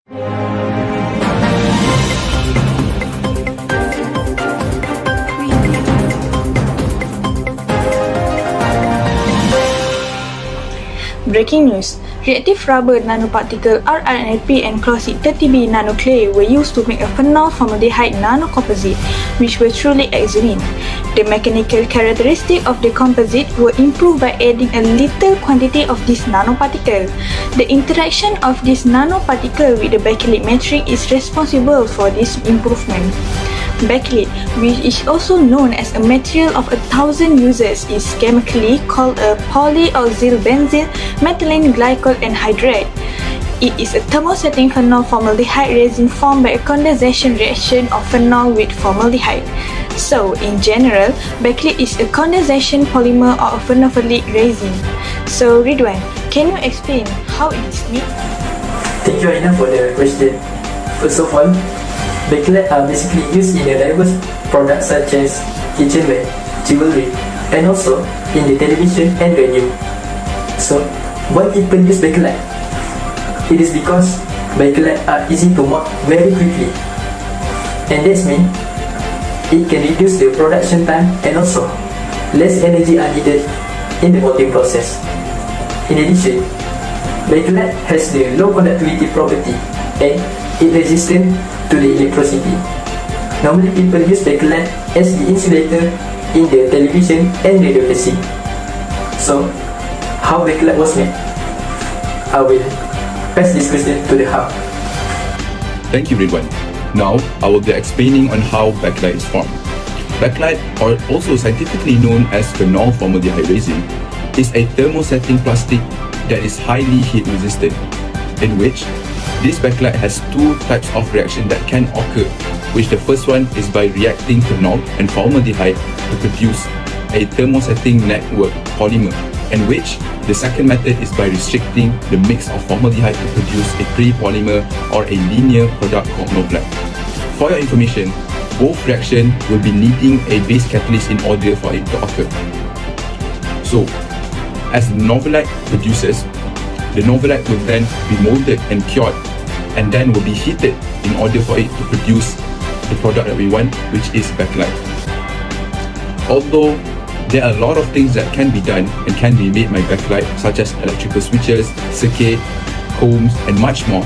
Breaking news. Reactive rubber nanoparticle RNLP and Composite 30B nanoclay were used to make a phenol formaldehyde nanocomposite, which were truly excellent. The mechanical characteristics of the composite were improved by adding a little quantity of this nanoparticle. The interaction of this nanoparticle with the bakelite matrix is responsible for this improvement. Bakelite, which is also known as a material of 1,000 uses, is chemically called a polyoxylbenzyl methylene glycol anhydride. It is a thermosetting phenol formaldehyde resin formed by a condensation reaction of phenol with formaldehyde. So, in general, bakelite is a condensation polymer or a phenolic resin. So, Ridwan, can you explain how it is made? Thank you, Aina, for the question. First of all, bakelite are basically used in a diverse products such as kitchenware, jewelry, and also in the television and radio. So, why people use bakelite? It is because bakelite are easy to mold very quickly, and this means it can reduce the production time and also less energy are needed in the molding process. In addition, bakelite has the low conductivity property and it resistant to the electricity. Normally people use bakelite as the insulator in the television and radio PC. So, how bakelite was made? I will pass this question to the hub. Thank you, Ridwan. Now, I will be explaining on how bakelite is formed. Bakelite, or also scientifically known as phenol formaldehyde resin, is a thermosetting plastic that is highly heat resistant, in which this bakelite has two types of reaction that can occur, which the first one is by reacting phenol and formaldehyde to produce a thermosetting network polymer, and which the second method is by restricting the mix of formaldehyde to produce a pre-polymer or a linear product called novelite. For your information, both reactions will be needing a base catalyst in order for it to occur. So, as novelite produces, the novelite will then be molded and cured, and then will be heated in order for it to produce the product that we want, which is bakelite. Although there are a lot of things that can be done and can be made by bakelite, such as electrical switches, circuit, combs, and much more,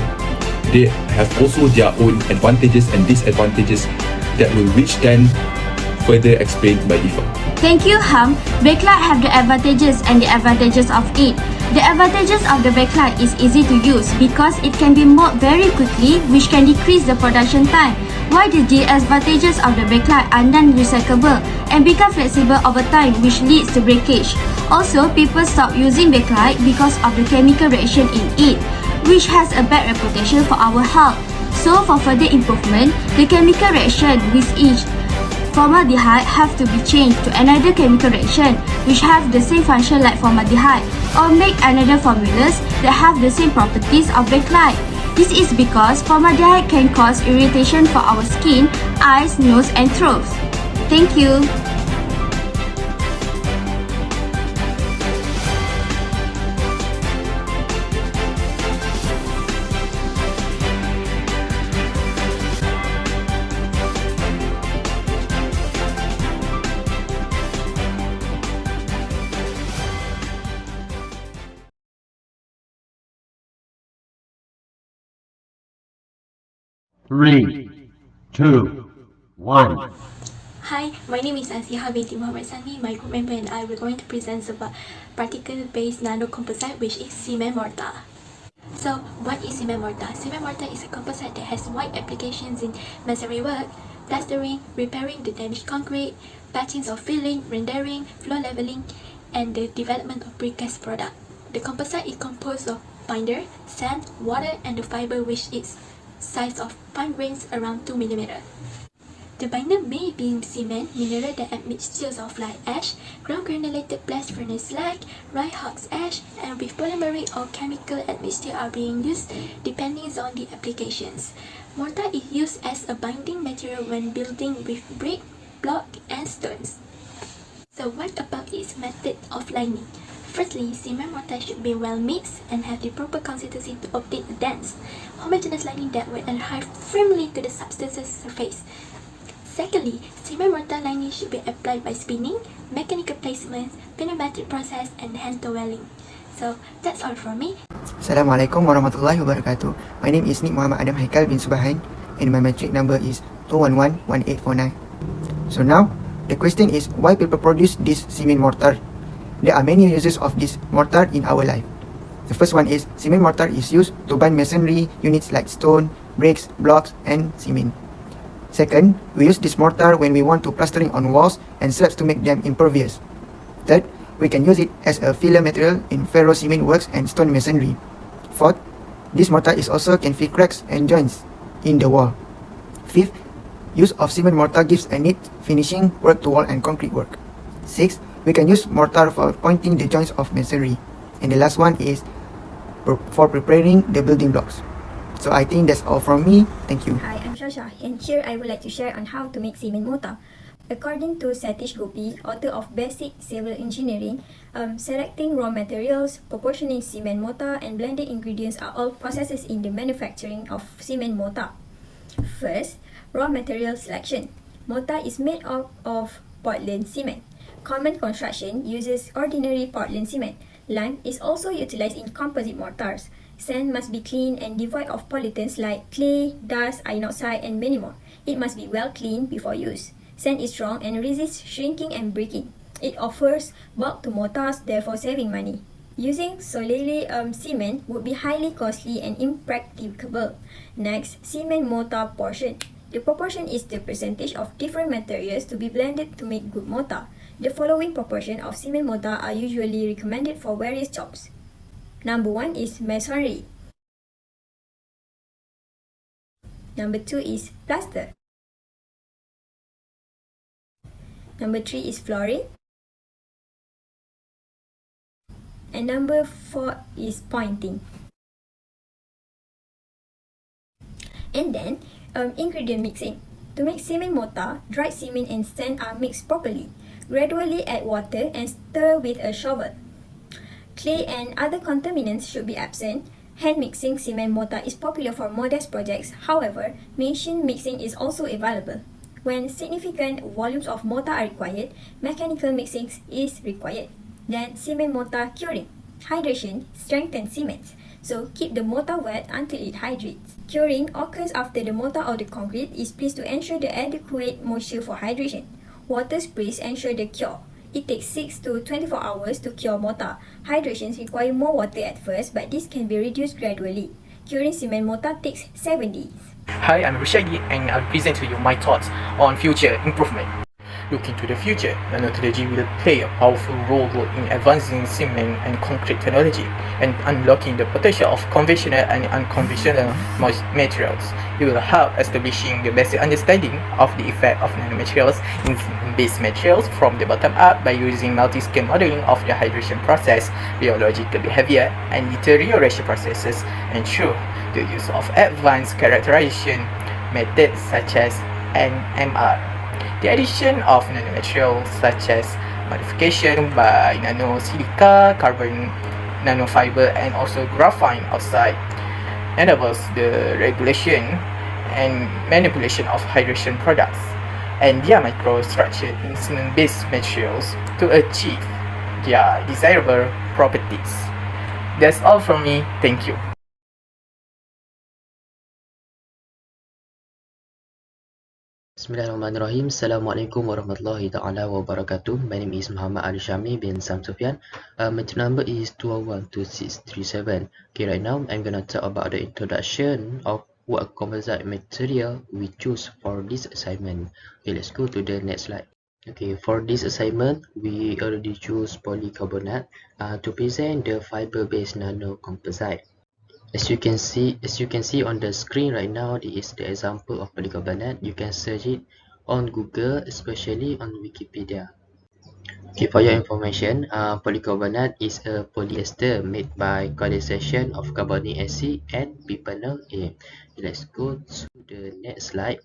they have also their own advantages and disadvantages that will which then further explained by Ifa. Thank you, Ham. Bakelite have the advantages and the advantages of it. The advantages of the bakelite is easy to use because it can be molded very quickly, which can decrease the production time. While the disadvantages of the bakelite are non-recyclable and become flexible over time, which leads to breakage. Also, people stop using bakelite because of the chemical reaction in it, which has a bad reputation for our health. So, for further improvement, the chemical reaction with each formaldehyde have to be changed to another chemical reaction which have the same function like formaldehyde, or make another formulas that have the same properties of bakelite. This is because formaldehyde can cause irritation for our skin, eyes, nose, and throat. Thank you. Three, two, one. Hi, my name is Asiha binti Muhammad Sami. My group member and I were going to present about particle-based nanocomposite, which is cement mortar. So, what is cement mortar? Cement mortar is a composite that has wide applications in masonry work, plastering, repairing the damaged concrete, patching or filling, rendering, floor leveling, and the development of precast product. The composite is composed of binder, sand, water, and the fiber, which is size of fine grains around 2 mm. The binder may be cement, mineral that emits steels of fly ash, ground granulated blast furnace slag, Reinhardt ash, and with polymeric or chemical admixture are being used depending on the applications. Mortar is used as a binding material when building with brick, block, and stones. So what about its method of lining? Firstly, cement mortar should be well mixed and have the proper consistency to obtain a dense, homogeneous lining that will adhere firmly to the substance's surface. Secondly, cement mortar lining should be applied by spinning, mechanical placement, pneumatic process, and hand toweling. So that's all from me. Assalamualaikum warahmatullahi wabarakatuh. My name is Nik Muhammad Adam Haikal bin Subahan and my metric number is 2111849. So now, the question is why people produce this cement mortar? There are many uses of this mortar in our life. The first one is cement mortar is used to bind masonry units like stone, bricks, blocks and cement. Second, we use this mortar when we want to plastering on walls and slabs to make them impervious. Third, we can use it as a filler material in ferro cement works and stone masonry. Fourth, this mortar is also can fill cracks and joints in the wall. Fifth, use of cement mortar gives a neat finishing work to wall and concrete work. Sixth, we can use mortar for pointing the joints of masonry. And the last one is for preparing the building blocks. So I think that's all from me. Thank you. Hi, I'm Shasha, and here I would like to share on how to make cement mortar. According to Satish Gopi, author of Basic Civil Engineering, selecting raw materials, proportioning cement mortar, and blending ingredients are all processes in the manufacturing of cement mortar. First, raw material selection. Mortar is made up of Portland cement. Common construction uses ordinary Portland cement. Lime is also utilized in composite mortars. Sand must be clean and devoid of pollutants like clay, dust, iron oxide, and many more. It must be well cleaned before use. Sand is strong and resists shrinking and breaking. It offers bulk to mortars, therefore saving money. Using solely cement would be highly costly and impracticable. Next, cement mortar portion. The proportion is the percentage of different materials to be blended to make good mortar. The following proportion of cement mortar are usually recommended for various jobs. Number 1 is masonry. Number 2 is plaster. Number 3 is flooring. And number 4 is pointing. And then, ingredient mixing. To make cement mortar, dried cement and sand are mixed properly. Gradually add water and stir with a shovel. Clay and other contaminants should be absent. Hand mixing cement mortar is popular for modest projects. However, machine mixing is also available. When significant volumes of mortar are required, mechanical mixing is required. Then, cement mortar curing. Hydration strengthens cement, so keep the mortar wet until it hydrates. Curing occurs after the mortar or the concrete is placed to ensure the adequate moisture for hydration. Water sprays ensure the cure. It takes 6 to 24 hours to cure mortar. Hydrations require more water at first, but this can be reduced gradually. Curing cement mortar takes 7 days. Hi, I'm Rushagi and I'll present to you my thoughts on future improvement. Looking to the future, nanotechnology will play a powerful role in advancing cement and concrete technology and unlocking the potential of conventional and unconventional materials. It will help establishing the basic understanding of the effect of nanomaterials in cement-based materials from the bottom up by using multi-scale modeling of the hydration process, biological behavior, and deterioration processes, and through the use of advanced characterization methods such as NMR. The addition of nanomaterials such as modification by nanosilica, carbon nanofiber, and also graphene oxide enables the regulation and manipulation of hydration products and their microstructure in cement-based materials to achieve their desirable properties. That's all from me. Thank you. Bismillahirrahmanirrahim. Assalamualaikum warahmatullahi ta'ala wabarakatuh. My name is Muhammad Ali Syami bin Sam Sufyan. My number is 2012637. Okay, right now I'm gonna talk about the introduction of what composite material we choose for this assignment. Okay, let's go to the next slide. Okay, for this assignment, we already choose polycarbonate to present the fiber-based nanocomposite. As you can see on the screen right now, this is the example of polycarbonate. You can search it on Google, especially on Wikipedia. Okay, for your information, polycarbonate is a polyester made by condensation of carbonic acid and biphenol A. Let's go to the next slide.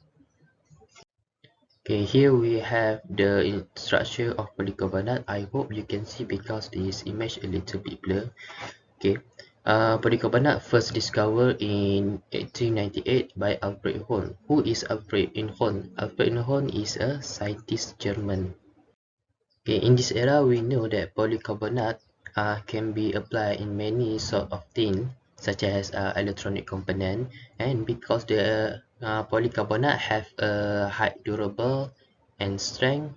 Okay, here we have the structure of polycarbonate. I hope you can see because this image a little bit blur. Okay, polycarbonate first discovered in 1898 by Alfred Horn. Who is Alfred Horn? Alfred Horn is a scientist German. Okay, in this era, we know that polycarbonate can be applied in many sort of things, such as electronic component, and because the polycarbonate have a high durable and strength,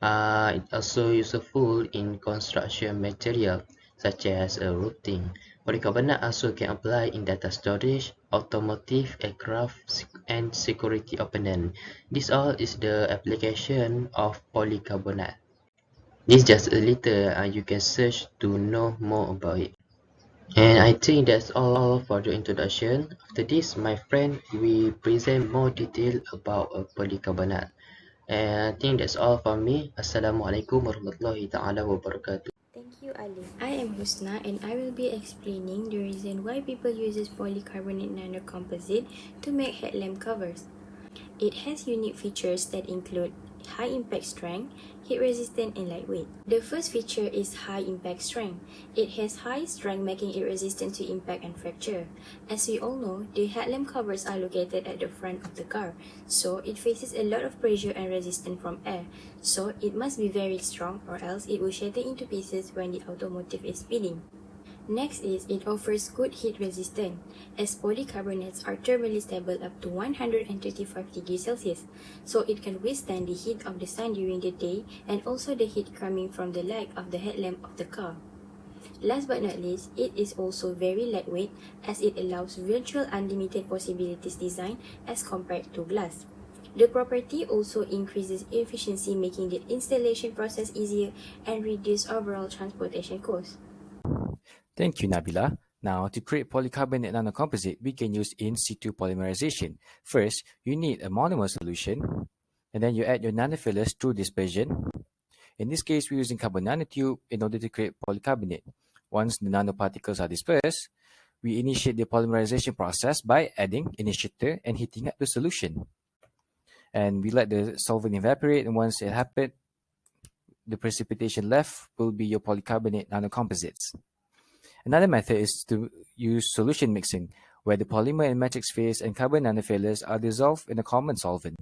it's also useful in construction material such as roofing. Polycarbonate also can apply in data storage, automotive, aircraft, and security component. This all is the application of polycarbonate. This just a little, you can search to know more about it. And I think that's all for the introduction. After this, my friend will present more detail about polycarbonate. And I think that's all from me. Assalamualaikum warahmatullahi ta'ala wabarakatuh. Thank you, Ali. I am Husna and I will be explaining the reason why people uses polycarbonate nanocomposite to make headlamp covers. It has unique features that include high impact strength, heat resistant and lightweight. The first feature is high impact strength. It has high strength making it resistant to impact and fracture. As we all know, the headlamp covers are located at the front of the car, so it faces a lot of pressure and resistance from air, so it must be very strong or else it will shatter into pieces when the automotive is speeding. Next is it offers good heat resistance, as polycarbonates are thermally stable up to 135 degrees Celsius, so it can withstand the heat of the sun during the day and also the heat coming from the light of the headlamp of the car. Last but not least, it is also very lightweight as it allows virtual unlimited possibilities design as compared to glass. The property also increases efficiency, making the installation process easier and reduce overall transportation costs. Thank you, Nabila. Now, to create polycarbonate nanocomposite, we can use in situ polymerization. First, you need a monomer solution, and then you add your nanofillers through dispersion. In this case, we're using carbon nanotube in order to create polycarbonate. Once the nanoparticles are dispersed, we initiate the polymerization process by adding initiator and heating up the solution. And we let the solvent evaporate, and once it happens, the precipitation left will be your polycarbonate nanocomposites. Another method is to use solution mixing, where the polymer and matrix phase and carbon nanofillers are dissolved in a common solvent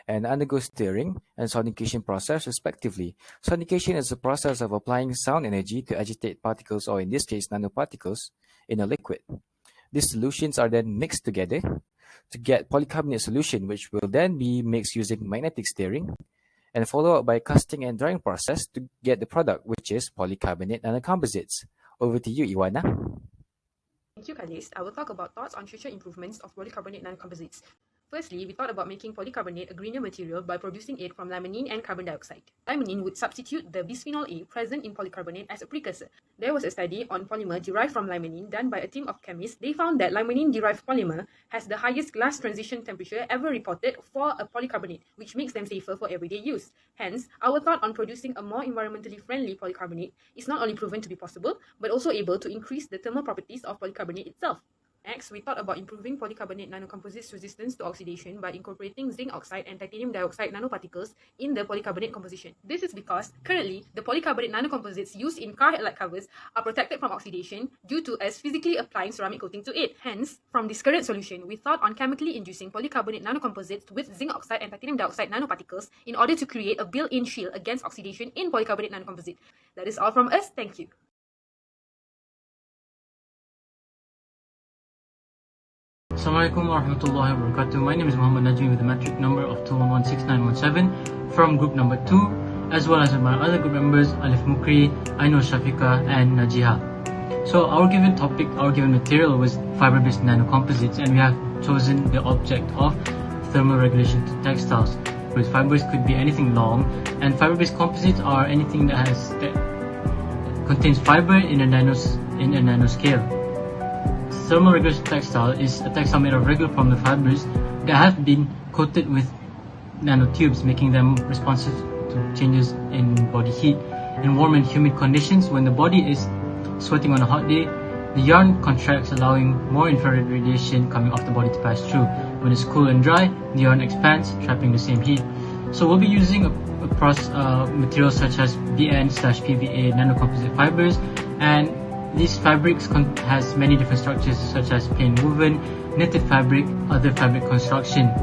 and undergo stirring and sonication process respectively. Sonication is the process of applying sound energy to agitate particles, or in this case nanoparticles, in a liquid. These solutions are then mixed together to get polycarbonate solution, which will then be mixed using magnetic stirring and followed up by casting and drying process to get the product, which is polycarbonate nanocomposites. Over to you, Iwana. Thank you, Khalis. I will talk about thoughts on future improvements of polycarbonate nanocomposites. Firstly, we thought about making polycarbonate a greener material by producing it from limonene and carbon dioxide. Limonene would substitute the bisphenol A present in polycarbonate as a precursor. There was a study on polymer derived from limonene done by a team of chemists. They found that limonene-derived polymer has the highest glass transition temperature ever reported for a polycarbonate, which makes them safer for everyday use. Hence, our thought on producing a more environmentally friendly polycarbonate is not only proven to be possible, but also able to increase the thermal properties of polycarbonate itself. Next, we thought about improving polycarbonate nanocomposites' resistance to oxidation by incorporating zinc oxide and titanium dioxide nanoparticles in the polycarbonate composition. This is because currently the polycarbonate nanocomposites used in car headlight covers are protected from oxidation due to us physically applying ceramic coating to it. Hence, from this current solution, we thought on chemically inducing polycarbonate nanocomposites with zinc oxide and titanium dioxide nanoparticles in order to create a built-in shield against oxidation in polycarbonate nanocomposite. That is all from us. Thank you. Assalamualaikum warahmatullahi wabarakatuh. My name is Muhammad Najmi with the metric number of 2116917 from group number 2, as well as my other group members Alif Mukri, Ainur Shafika and Najiha. So our given topic, our given material was fiber-based nanocomposites, and we have chosen the object of thermal regulation to textiles. Because fibers could be anything long, and fiber-based composites are anything that contains fiber in a nanoscale. Thermal regulation textile is a textile made of regular polymer fibers that have been coated with nanotubes, making them responsive to changes in body heat. In warm and humid conditions, when the body is sweating on a hot day, the yarn contracts, allowing more infrared radiation coming off the body to pass through. When it's cool and dry, the yarn expands, trapping the same heat. So we'll be using materials such as BN/PVA nanocomposite fibers, and these fabrics has many different structures such as plain woven, knitted fabric, other fabric construction.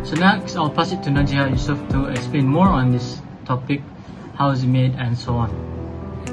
So next, I'll pass it to Najia Yusuf to explain more on this topic, how is it made, and so on.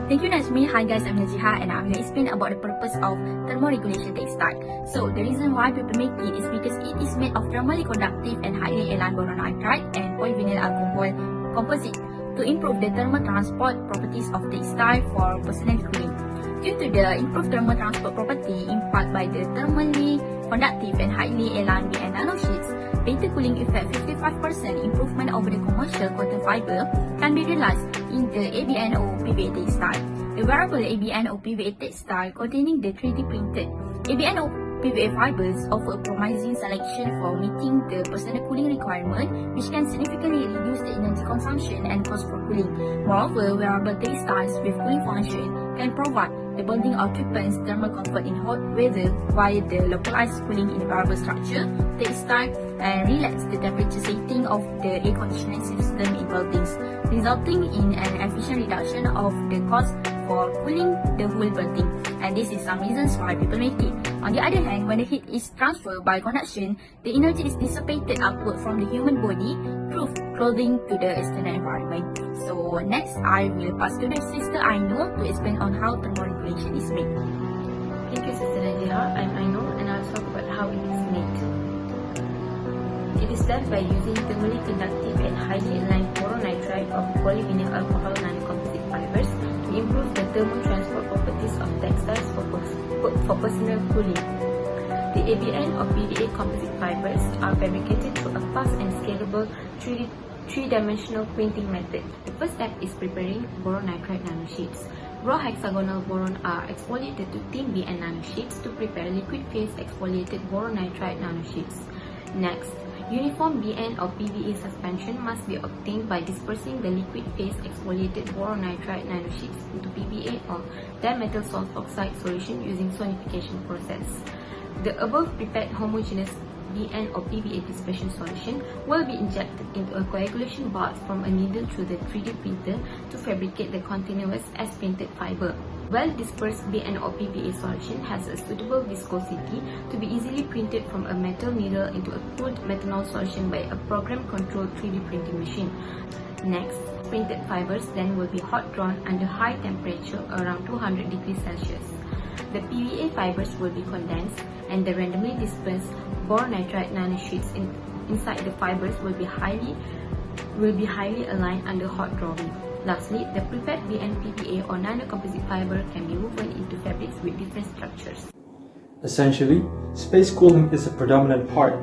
Thank you, Najmi. Hi guys, I'm Najiha and I'm going to explain about the purpose of thermoregulation textile. So the reason why people make it is because it is made of thermally conductive and highly aligned boron nitride and polyvinyl alcohol composite to improve the thermal transport properties of textile for personal cooling. Due to the improved thermal transport property imparted by the thermally conductive and highly aligned BN nanosheets, better cooling effect 55% improvement over the commercial cotton fiber can be realized in the ABNO PVA textile. The wearable ABNO PVA textile containing the 3D printed ABNO PVA fibers offer a promising selection for meeting the personal cooling requirement, which can significantly reduce the energy consumption and cost for cooling. Moreover, wearable textiles with cooling function can provide the bonding occupants thermal comfort in hot weather via the localized cooling in wearable structure, textile, and relax the temperature setting of the air conditioning system in buildings, resulting in an efficient reduction of the cost for cooling the whole building. And this is some reasons why people make it. On the other hand, when the heat is transferred by conduction, the energy is dissipated upward from the human body through clothing to the external environment. So next, I will pass to the sister Aino to explain on how thermoregulation is made. Thank you, Sister Najiha. I'm Aino and I'll talk about how it is made. It is done by using thermally conductive and highly aligned boron nitride of polyvinyl alcohol nanocomposite fibers to improve the thermal transport properties of textiles for personal cooling. The ABN or PVA composite fibers are fabricated through a fast and scalable three-dimensional printing method. The first step is preparing boron nitride nanosheets. Raw hexagonal boron are exfoliated to thin BN nanosheets to prepare liquid phase exfoliated boron nitride nanosheets. Next, uniform BN or PVA suspension must be obtained by dispersing the liquid phase exfoliated boron nitride nanosheets into PVA or dimetal salt oxide solution using sonification process. The above prepared homogeneous BN or PVA dispersion solution will be injected into a coagulation bath from a needle through the 3D printer to fabricate the continuous as printed fiber. Well-dispersed BN or PVA solution has a suitable viscosity to be easily printed from a metal needle into a cooled methanol solution by a program-controlled 3D printing machine. Next, printed fibers then will be hot drawn under high temperature around 200 degrees Celsius. The PVA fibers will be condensed and the randomly dispersed boron nitride nanosheets inside the fibers will be highly aligned under hot drawing. Lastly, the prepared BN PVA or nanocomposite fiber can be woven into fabrics with different structures. Essentially, space cooling is a predominant part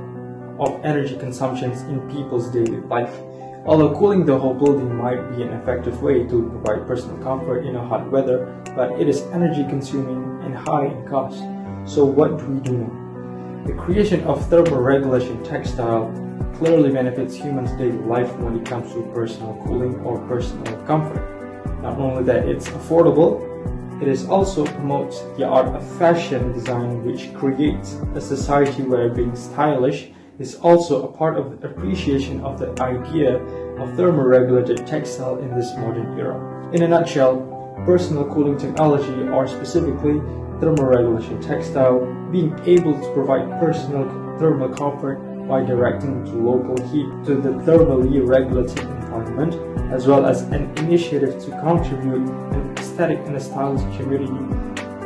of energy consumptions in people's daily life. Although cooling the whole building might be an effective way to provide personal comfort in a hot weather, but it is energy consuming and high in cost. So what do we do now? The creation of thermoregulation textile clearly benefits humans' daily life when it comes to personal cooling or personal comfort. Not only that it's affordable, it is also promotes the art of fashion design, which creates a society where being stylish is also a part of the appreciation of the idea of thermoregulated textile in this modern era. In a nutshell, personal cooling technology, or specifically thermoregulation textile, being able to provide personal thermal comfort by directing to local heat to the thermally regulated environment, as well as an initiative to contribute an aesthetic and a stylish community,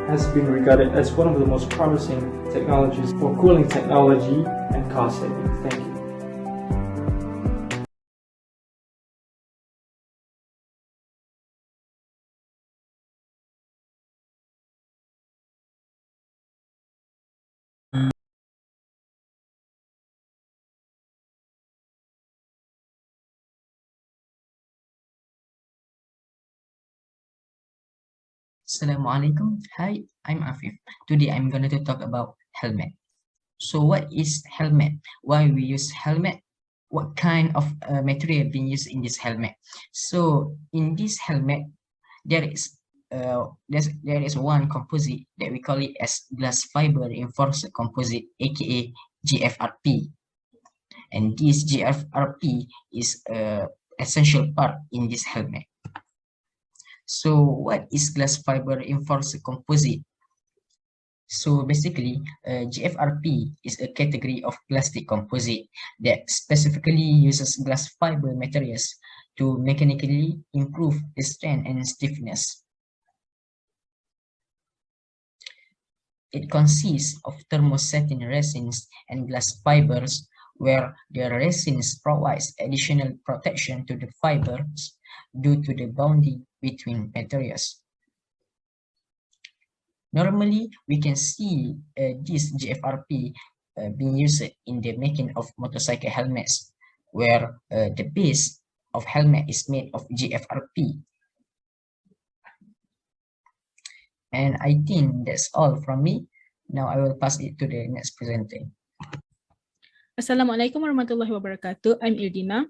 has been regarded as one of the most promising technologies for cooling technology and cost saving. Thank you. Assalamualaikum. Hi, I'm Afif. Today I'm going to talk about helmet. So what is helmet? Why we use helmet? What kind of material being used in this helmet? So in this helmet, there is one composite that we call it as glass fiber reinforced composite, aka GFRP. and this GFRP is an essential part in this helmet. So what is glass fiber reinforced composite? So basically, GFRP is a category of plastic composite that specifically uses glass fiber materials to mechanically improve the strength and stiffness. It consists of thermosetting resins and glass fibers, where the resins provides additional protection to the fibers due to the bonding between materials. Normally, we can see this GFRP being used in the making of motorcycle helmets, where the base of helmet is made of GFRP. And I think that's all from me. Now I will pass it to the next presenter. Assalamualaikum warahmatullahi wabarakatuh. I'm Irdina.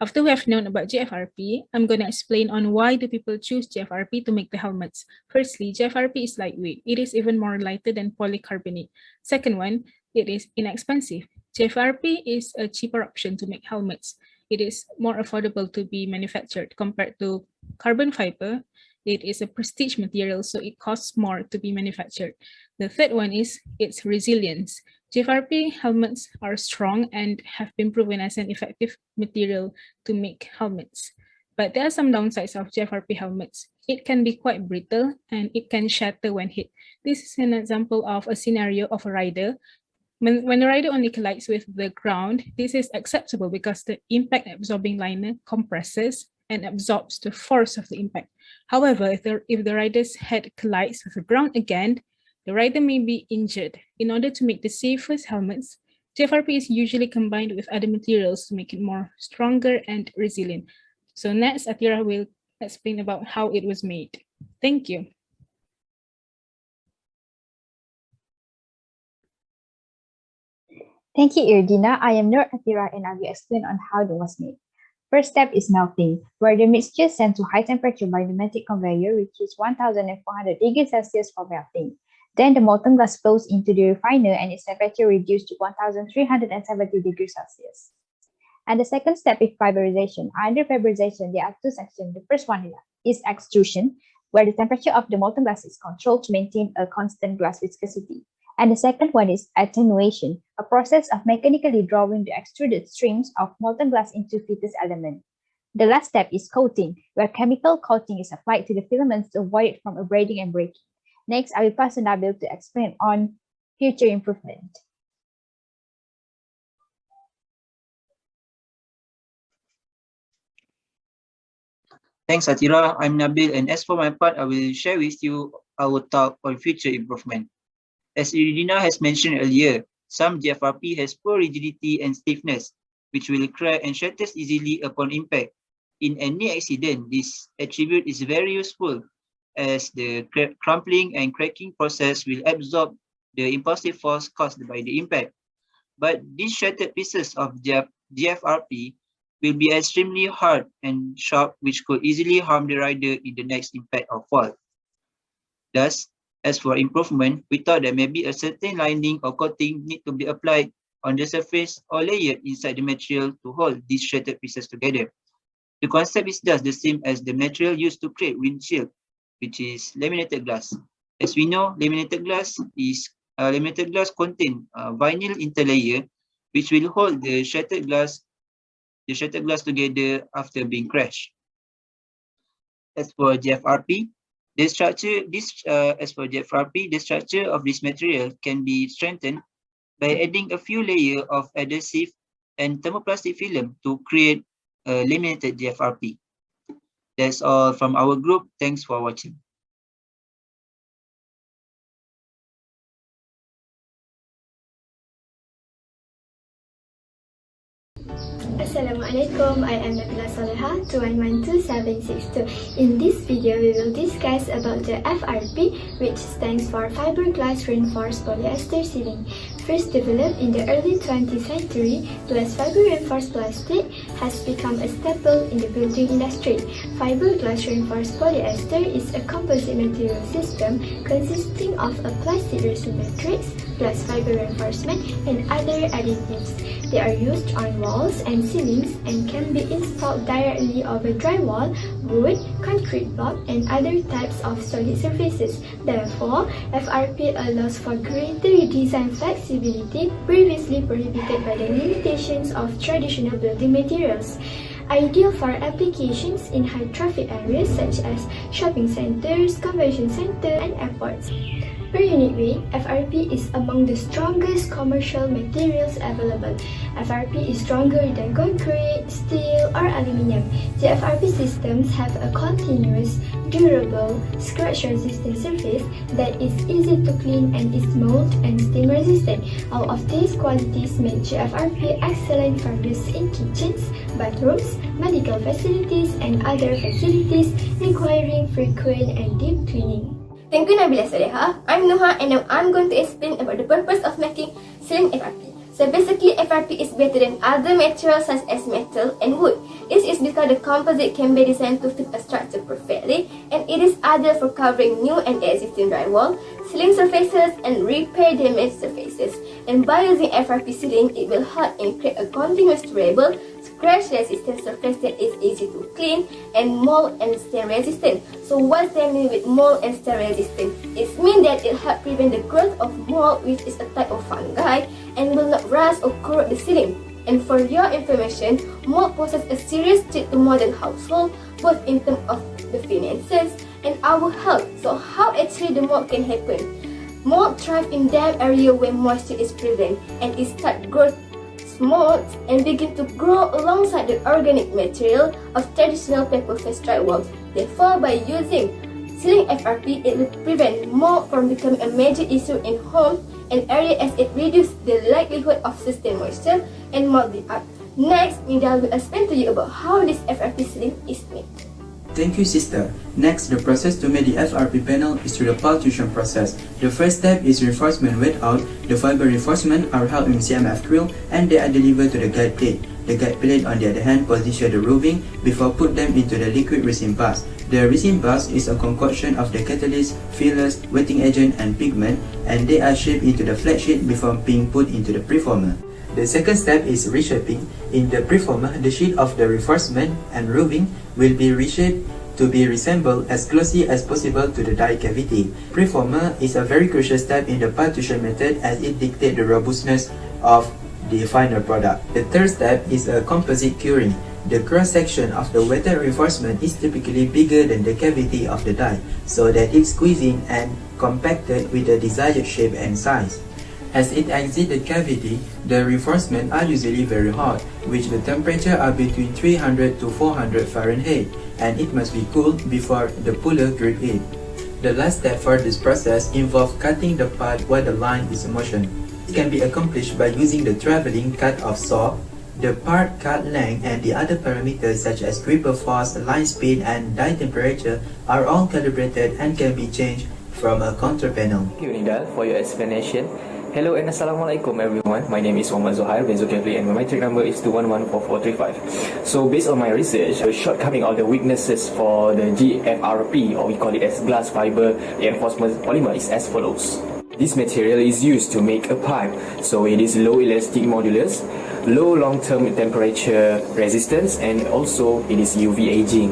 After we have known about GFRP, I'm going to explain on why do people choose GFRP to make the helmets. Firstly, GFRP is lightweight. It is even more lighter than polycarbonate. Second one, it is inexpensive. GFRP is a cheaper option to make helmets. It is more affordable to be manufactured compared to carbon fiber. It is a prestige material, so it costs more to be manufactured. The third one is its resilience. GFRP helmets are strong and have been proven as an effective material to make helmets. But there are some downsides of GFRP helmets. It can be quite brittle and it can shatter when hit. This is an example of a scenario of a rider. When the rider only collides with the ground, this is acceptable because the impact absorbing liner compresses and absorbs the force of the impact. However, if the rider's head collides with the ground again, the rider may be injured. In order to make the safest helmets, GFRP is usually combined with other materials to make it more stronger and resilient. So next, Atira will explain about how it was made. Thank you. Thank you, Irdina. I am Nur Atira and I will explain on how it was made. First step is melting, where the mixture is sent to high temperature by pneumatic conveyor, which is 1400 degrees Celsius for melting. Then the molten glass flows into the refiner and its temperature reduced to 1370 degrees Celsius. And the second step is fiberization. Under fiberization, there are two sections. The first one is extrusion, where the temperature of the molten glass is controlled to maintain a constant glass viscosity. And the second one is attenuation, a process of mechanically drawing the extruded streams of molten glass into fittest element. The last step is coating, where chemical coating is applied to the filaments to avoid it from abrading and breaking. Next, I will pass to Nabil to explain on future improvement. Thanks, Atira. I'm Nabil, and as for my part, I will share with you our talk on future improvement. As Irdina has mentioned earlier, some GFRP has poor rigidity and stiffness, which will crack and shatter easily upon impact. In any accident, this attribute is very useful, as the crumpling and cracking process will absorb the impulsive force caused by the impact. But these shattered pieces of GFRP will be extremely hard and sharp, which could easily harm the rider in the next impact or fall. Thus, as for improvement, we thought that maybe a certain lining or coating need to be applied on the surface or layered inside the material to hold these shattered pieces together. The concept is thus the same as the material used to create windshield, which is laminated glass. As we know, laminated glass contains vinyl interlayer, which will hold the shattered glass together after being crushed. As for GFRP, the structure of this material can be strengthened by adding a few layers of adhesive and thermoplastic film to create a laminated GFRP. That's all from our group. Thanks for watching. Assalamualaikum, I am Nabila Soleha, 2112-762. In this video, we will discuss about the FRP, which stands for Fiberglass Reinforced Polyester Sealing. First developed in the early 20th century, glass fiber reinforced plastic has become a staple in the building industry. Fiberglass reinforced polyester is a composite material system consisting of a plastic resin matrix, glass fiber reinforcement, and other additives. They are used on walls and ceilings and can be installed directly over drywall, wood, concrete block, and other types of solid surfaces. Therefore, FRP allows for greater design flexibility previously prohibited by the limitations of traditional building materials. Ideal for applications in high traffic areas such as shopping centers, convention centers, and airports. Per unit weight, FRP is among the strongest commercial materials available. FRP is stronger than concrete, steel, or aluminium. The FRP systems have a continuous, durable, scratch-resistant surface that is easy to clean and is mold and stain resistant. All of these qualities make GFRP excellent for use in kitchens, bathrooms, medical facilities, and other facilities requiring frequent and deep cleaning. Thank you, Nabila Saleha. I'm Noha, and now I'm going to explain about the purpose of making ceiling FRP. So basically, FRP is better than other materials such as metal and wood. This is because the composite can be designed to fit a structure perfectly, and it is ideal for covering new and existing drywall, ceiling surfaces, and repair damaged surfaces. And by using FRP ceiling, it will help and create a continuous durable, scratch-resistant surface that is easy to clean and mold and stain resistant. So what's that mean with mold and stain resistant? It means that it helps prevent the growth of mold, which is a type of fungi, and will not rust or corrode the ceiling. And for your information, mold poses a serious threat to modern household, both in terms of the finances and our health. So how actually the mold can happen? Mold thrive in damp area where moisture is present, and it starts growth small and begin to grow alongside the organic material of traditional paper-faced drywall. Therefore, by using ceiling FRP, it will prevent mold from becoming a major issue in home and area as it reduces the likelihood of sustained moisture and mold build-up. Next, Nidal will explain to you about how this FRP ceiling is made. Thank you, sister. Next, the process to make the FRP panel is through the partition process. The first step is reinforcement wet out. The fiber reinforcement are held in CMF drill and they are delivered to the guide plate. The guide plate, on the other hand, position the roofing before put them into the liquid resin bus. The resin bus is a concoction of the catalyst, fillers, wetting agent, and pigment, and they are shaped into the flat sheet before being put into the preformer. The second step is reshaping. In the preformer, the sheet of the reinforcement and roofing will be reshaped to be resembled as closely as possible to the die cavity. Preformer is a very crucial step in the partition method as it dictates the robustness of the final product. The third step is a composite curing. The cross-section of the wetted reinforcement is typically bigger than the cavity of the die, so that it's squeezing and compacted with the desired shape and size. As it exits the cavity, the reinforcements are usually very hot, which the temperature are between 300 to 400 Fahrenheit, and it must be cooled before the puller grip it. The last step for this process involves cutting the part while the line is in motion. It can be accomplished by using the traveling cut-off saw. The part cut length and the other parameters such as gripper force, line speed, and die temperature are all calibrated and can be changed from a contour panel. Thank you, Nidal, for your explanation. Hello and Assalamualaikum everyone. My name is Muhammad Zuhair bin Zulkifli and my metric number is 2114435. So based on my research, the shortcoming of the weaknesses for the GFRP, or we call it as glass fiber reinforcement polymer, is as follows. This material is used to make a pipe, so it is low elastic modulus, low long-term temperature resistance, and also it is UV aging.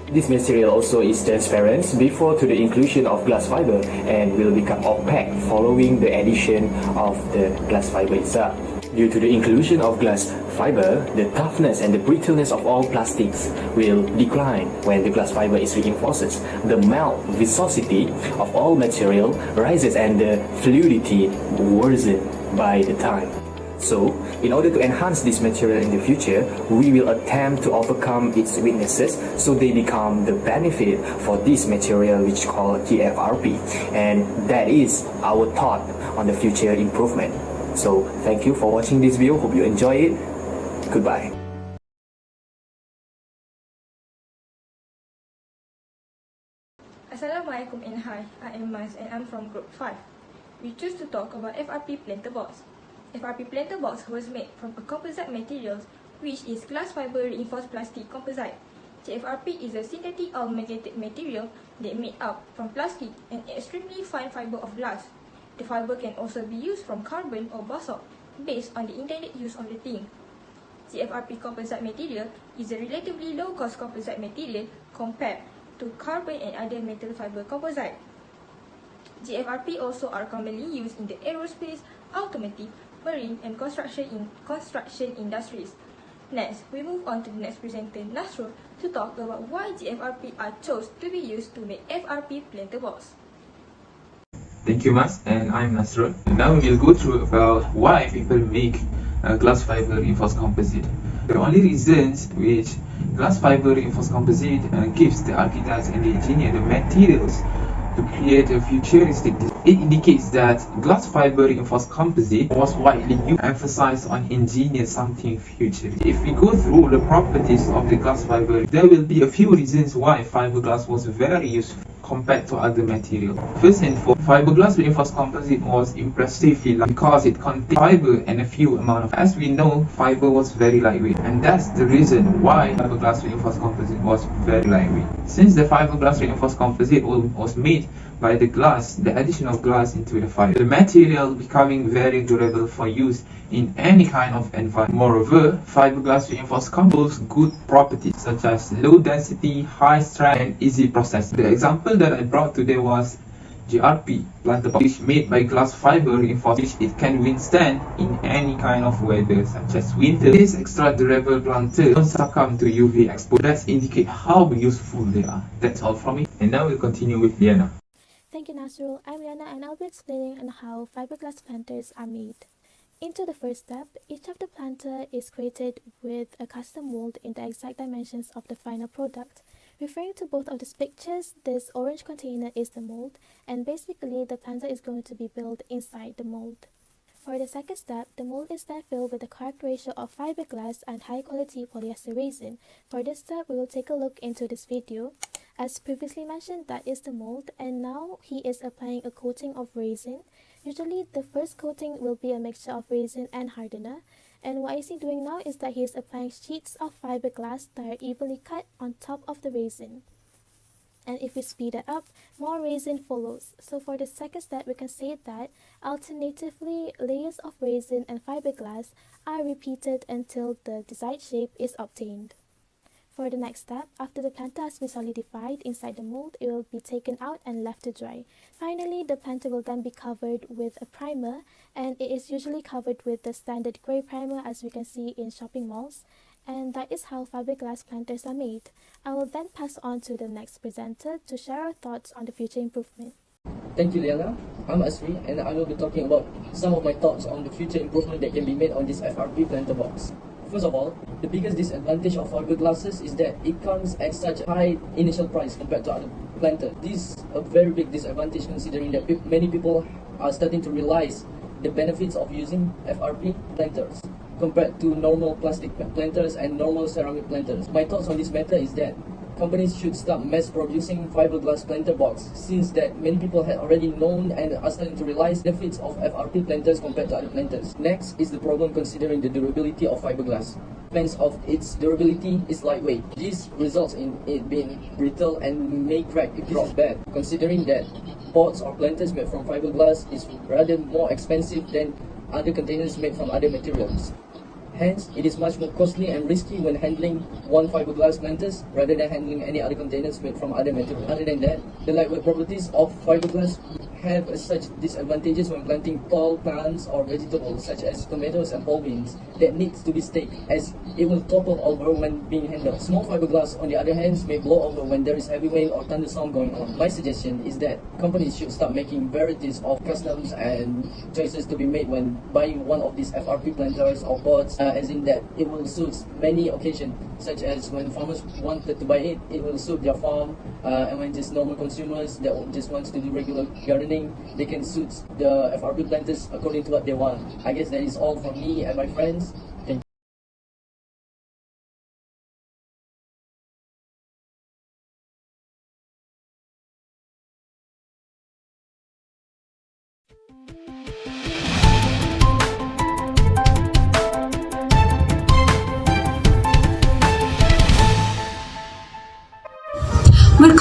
This material also is transparent before to the inclusion of glass fiber and will become opaque following the addition of the glass fiber itself. Due to the inclusion of glass fiber, the toughness and the brittleness of all plastics will decline when the glass fiber is reinforced. The melt viscosity of all material rises and the fluidity worsens by the time. So, in order to enhance this material in the future, we will attempt to overcome its weaknesses so they become the benefit for this material which is called GFRP. And that is our thought on the future improvement. So, thank you for watching this video. Hope you enjoy it. Goodbye. Assalamualaikum and hi, I am Maz and I'm from Group 5. We choose to talk about FRP Planter Box. FRP Planter Box was made from a composite material which is glass fiber reinforced plastic composite. GFRP is a synthetic or magnetic material that made up from plastic and extremely fine fiber of glass. The fiber can also be used from carbon or basalt, based on the intended use of the thing. The FRP composite material is a relatively low-cost composite material compared to carbon and other metal fiber composite. The FRP also are commonly used in the aerospace, automotive, marine, and construction industries. Next, we move on to the next presenter, Nasrul, to talk about why the FRP are chosen to be used to make FRP planter box. Thank you, Mas, and I'm Nasrul. Now we'll go through about why people make glass fiber reinforced composite. The only reasons which glass fiber reinforced composite gives the architects and the engineer the materials to create a futuristic design. It indicates that glass fiber reinforced composite was widely used, emphasized on engineer something futuristic. If we go through the properties of the glass fiber, there will be a few reasons why fiberglass was very useful compared to other materials. First and foremost, fiberglass reinforced composite was impressively light because it contained fiber and a few amount of. As we know, fiber was very lightweight, and that's the reason why fiberglass reinforced composite was very lightweight. Since the fiberglass reinforced composite was made by the glass, the addition of glass into the fiber, the material becoming very durable for use in any kind of environment. Moreover, fiberglass reinforced composite good properties such as low density, high strength, and easy processing. The example that I brought today was FRP planter box, which made by glass fiber reinforced, which it can withstand in any kind of weather such as winter. These extra durable planters don't succumb to UV exposure. That indicate how useful they are. That's all from me, and now we'll continue with Liana. Thank you, Nasrul. I'm Liana, and I'll be explaining on how fiberglass planters are made. Into the first step, each of the planter is created with a custom mold in the exact dimensions of the final product. Referring to both of these pictures, this orange container is the mold, and basically the planter is going to be built inside the mold. For the second step, the mold is then filled with the correct ratio of fiberglass and high-quality polyester resin. For this step, we will take a look into this video. As previously mentioned, that is the mold, and now he is applying a coating of resin. Usually, the first coating will be a mixture of resin and hardener, and what is he doing now is that he is applying sheets of fiberglass that are evenly cut on top of the resin. And if we speed it up, more resin follows. So for the second step, we can say that alternatively, layers of resin and fiberglass are repeated until the desired shape is obtained. For the next step, after the planter has been solidified inside the mold, it will be taken out and left to dry. Finally, the planter will then be covered with a primer, and it is usually covered with the standard grey primer as we can see in shopping malls. And that is how fiberglass planters are made. I will then pass on to the next presenter to share our thoughts on the future improvement. Thank you, Liana. I'm Asri, and I will be talking about some of my thoughts on the future improvement that can be made on this FRP planter box. First of all, the biggest disadvantage of fiberglasses is that it comes at such a high initial price compared to other planters. This is a very big disadvantage considering that many people are starting to realize the benefits of using FRP planters compared to normal plastic planters and normal ceramic planters. My thoughts on this matter is that companies should start mass producing fiberglass planter box, since that many people have already known and are starting to realize the benefits of FRP planters compared to other planters. Next is the problem considering the durability of fiberglass. Defense of its durability is lightweight. This results in it being brittle and may crack if dropped bad, considering that pots or planters made from fiberglass is rather more expensive than other containers made from other materials. Hence, it is much more costly and risky when handling one fiberglass planters rather than handling any other containers made from other materials. Other than that, the lightweight properties of fiberglass have such disadvantages when planting tall plants or vegetables such as tomatoes and pole beans that needs to be staked, as it will topple over when being handled. Small fiberglass, on the other hand, may blow over when there is heavy rain or thunderstorm going on. My suggestion is that companies should start making varieties of customs and choices to be made when buying one of these FRP planters or pots, as in that it will suit many occasions, such as when farmers wanted to buy it, it will suit their farm, and when just normal consumers that just want to do regular gardening, they can suit the FRP planters according to what they want. I guess that is all from me and my friends. Thank you.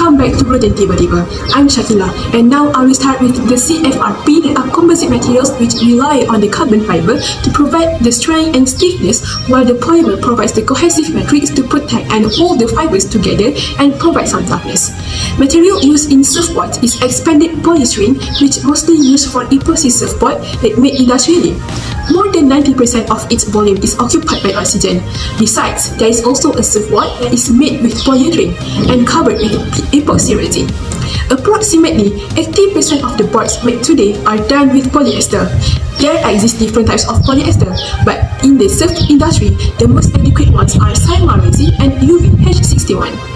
Welcome back to Protein Tiba-Tiba. I'm Shakila, and now I will start with the CFRP, that are composite materials which rely on the carbon fiber to provide the strength and stiffness, while the polymer provides the cohesive matrix to protect and hold the fibers together and provide some toughness. Material used in surfboard is expanded polystyrene, which mostly used for epoxy surfboard that made industrially. More than 90% of its volume is occupied by oxygen. Besides, there is also a surfboard that is made with polyurethane and covered with epoxy resin. Approximately 80% of the boards made today are done with polyester. There exist different types of polyester, but in the surf industry, the most adequate ones are Sem1 resin and UV-H61.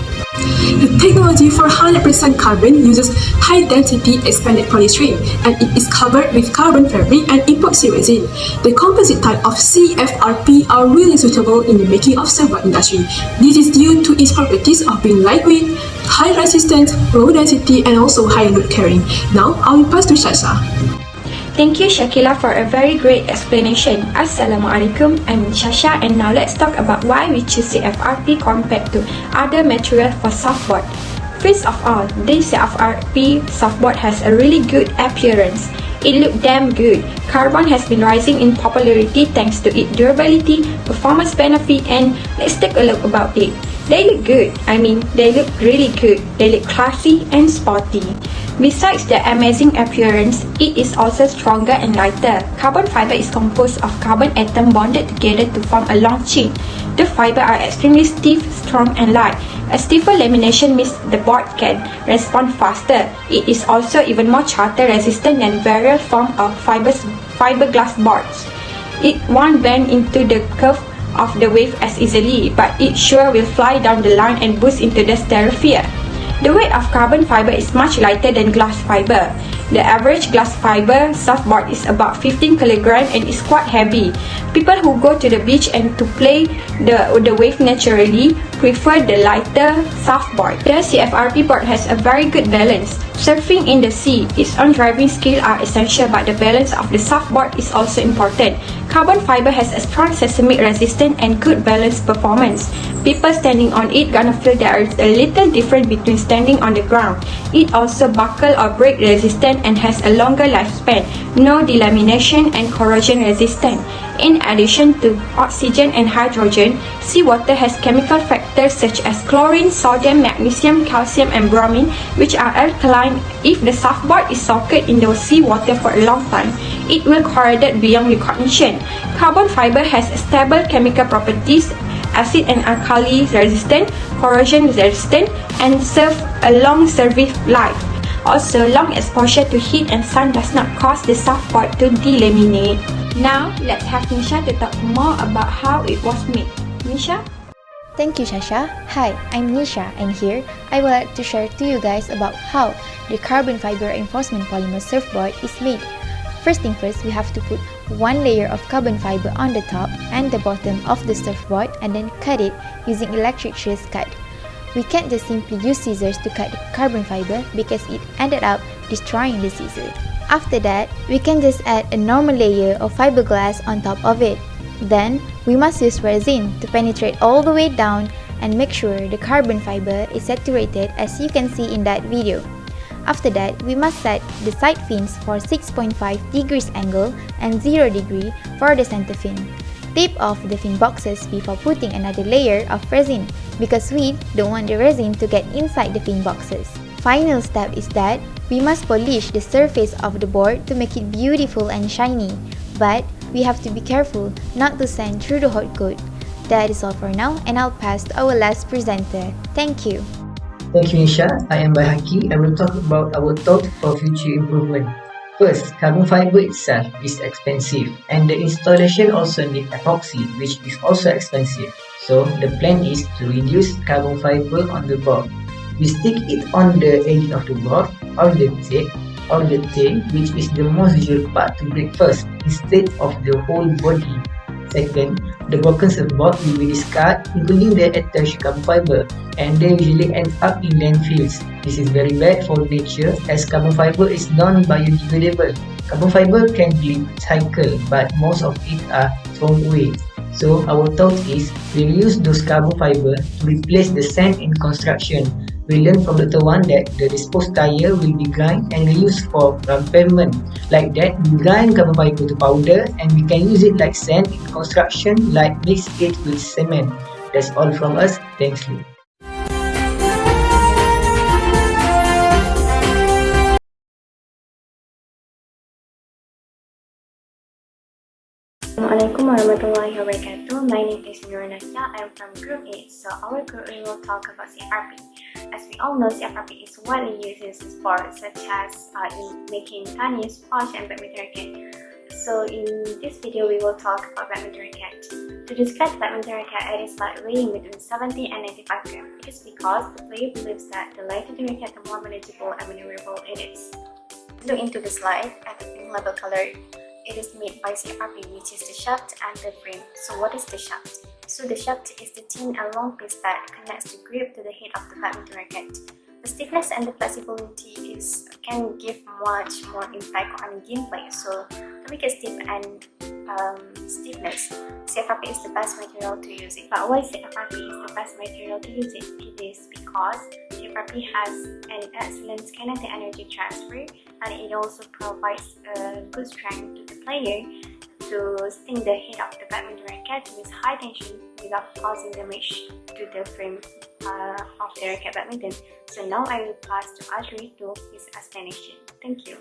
The technology for 100% carbon uses high-density expanded polystyrene, and it is covered with carbon fabric and epoxy resin. The composite type of CFRP are really suitable in the making of surfboard industry. This is due to its properties of being lightweight, high resistance, low density, and also high load carrying. Now, I will pass to Shasha. Thank you, Shakila, for a very great explanation. Assalamualaikum, I'm Shasha, and now let's talk about why we choose CFRP compared to other material for softboard. First of all, this CFRP softboard has a really good appearance. It looks damn good. Carbon has been rising in popularity thanks to its durability, performance benefit, and let's take a look about it. They look good. They look really good. They look classy and sporty. Besides their amazing appearance, it is also stronger and lighter. Carbon fiber is composed of carbon atoms bonded together to form a long chain. The fibers are extremely stiff, strong, and light. A stiffer lamination means the board can respond faster. It is also even more chatter resistant than various forms of fiberglass boards. It won't bend into the curve of the wave as easily, but it sure will fly down the line and boost into the stratosphere. The weight of carbon fiber is much lighter than glass fiber. The average glass fiber softboard is about 15 kg and is quite heavy. People who go to the beach and to play the wave naturally prefer the lighter softboard. The CFRP board has a very good balance. Surfing in the sea, its own driving skill are essential, but the balance of the softboard is also important. Carbon fiber has a strong seismic resistance and good balance performance. People standing on it gonna feel there is a little difference between standing on the ground. It also buckle or break resistant and has a longer lifespan, no delamination, and corrosion resistant. In addition to oxygen and hydrogen, seawater has chemical factors such as chlorine, sodium, magnesium, calcium, and bromine, which are alkaline. If the softboard is soaked in the seawater for a long time, it will corrode beyond recognition. Carbon fiber has stable chemical properties, acid and alkali resistant, corrosion resistant, and serve a long service life. Also, long exposure to heat and sun does not cause the softboard to delaminate. Now, let's have Nisha to talk more about how it was made. Nisha? Thank you, Shasha. Hi, I'm Nisha, and here I would like to share to you guys about how the carbon fiber reinforcement polymer surfboard is made. First thing first, we have to put one layer of carbon fiber on the top and the bottom of the surfboard and then cut it using electric shears cut. We can't just simply use scissors to cut the carbon fiber because it ended up destroying the scissors. After that, we can just add a normal layer of fiberglass on top of it. Then, we must use resin to penetrate all the way down and make sure the carbon fiber is saturated as you can see in that video. After that, we must set the side fins for 6.5 degrees angle and 0 degree for the center fin. Tape off the fin boxes before putting another layer of resin because we don't want the resin to get inside the fin boxes. Final step is that we must polish the surface of the board to make it beautiful and shiny, but we have to be careful not to sand through the hot coat. That is all for now, and I'll pass to our last presenter. Thank you. Thank you, Nisha. I am Bahaki. I will talk about our thought for future improvement. First, carbon fiber itself is expensive, and the installation also needs epoxy, which is also expensive. So, the plan is to reduce carbon fiber on the board. We stick it on the edge of the board, or the tail, which is the most usual part to break first, instead of the whole body. Second, the broken surfboard will be discarded, including the attached carbon fiber, and they usually end up in landfills. This is very bad for nature as carbon fiber is non-biodegradable. Carbon fiber can be recycled, but most of it are thrown away. So our thought is we'll use those carbon fiber to replace the sand in construction. We learned from Dr. Wan that the disposed tire will be grind and reused for pavement. Like that, we grind carbon fiber to powder and we can use it like sand in construction, like mix it with cement. That's all from us. Thank you. Assalamualaikum warahmatullahi wabarakatuh. My name is Nakia. I'm from Group 8. So our group will talk about CFRP. As we all know, CFRP is widely used in sports such as in making tennis, squash, and badminton racket. So in this video, we will talk about badminton racket. To describe badminton racket, it is like weighing between 70 and 95 grams. It is because the player believes that the lighter the racket, the more manageable and maneuverable it is. Look into the slide at the pink label color. It is made by CFRP, which is the shaft and the frame. So what is the shaft? So the shaft is the thin and long piece that connects the grip to the head of the badminton racket. The stiffness and the flexibility can give much more impact on gameplay. So to make it stiff and stiffness, CFRP is the best material to use it. But why CFRP is the best material to use it? It is because CFRP has an excellent kinetic energy transfer, and it also provides a good strength to the player to sting the head of the badminton racket with high tension without causing damage to the frame of the racket badminton. So now I will pass to Azri to his explanation. Thank you.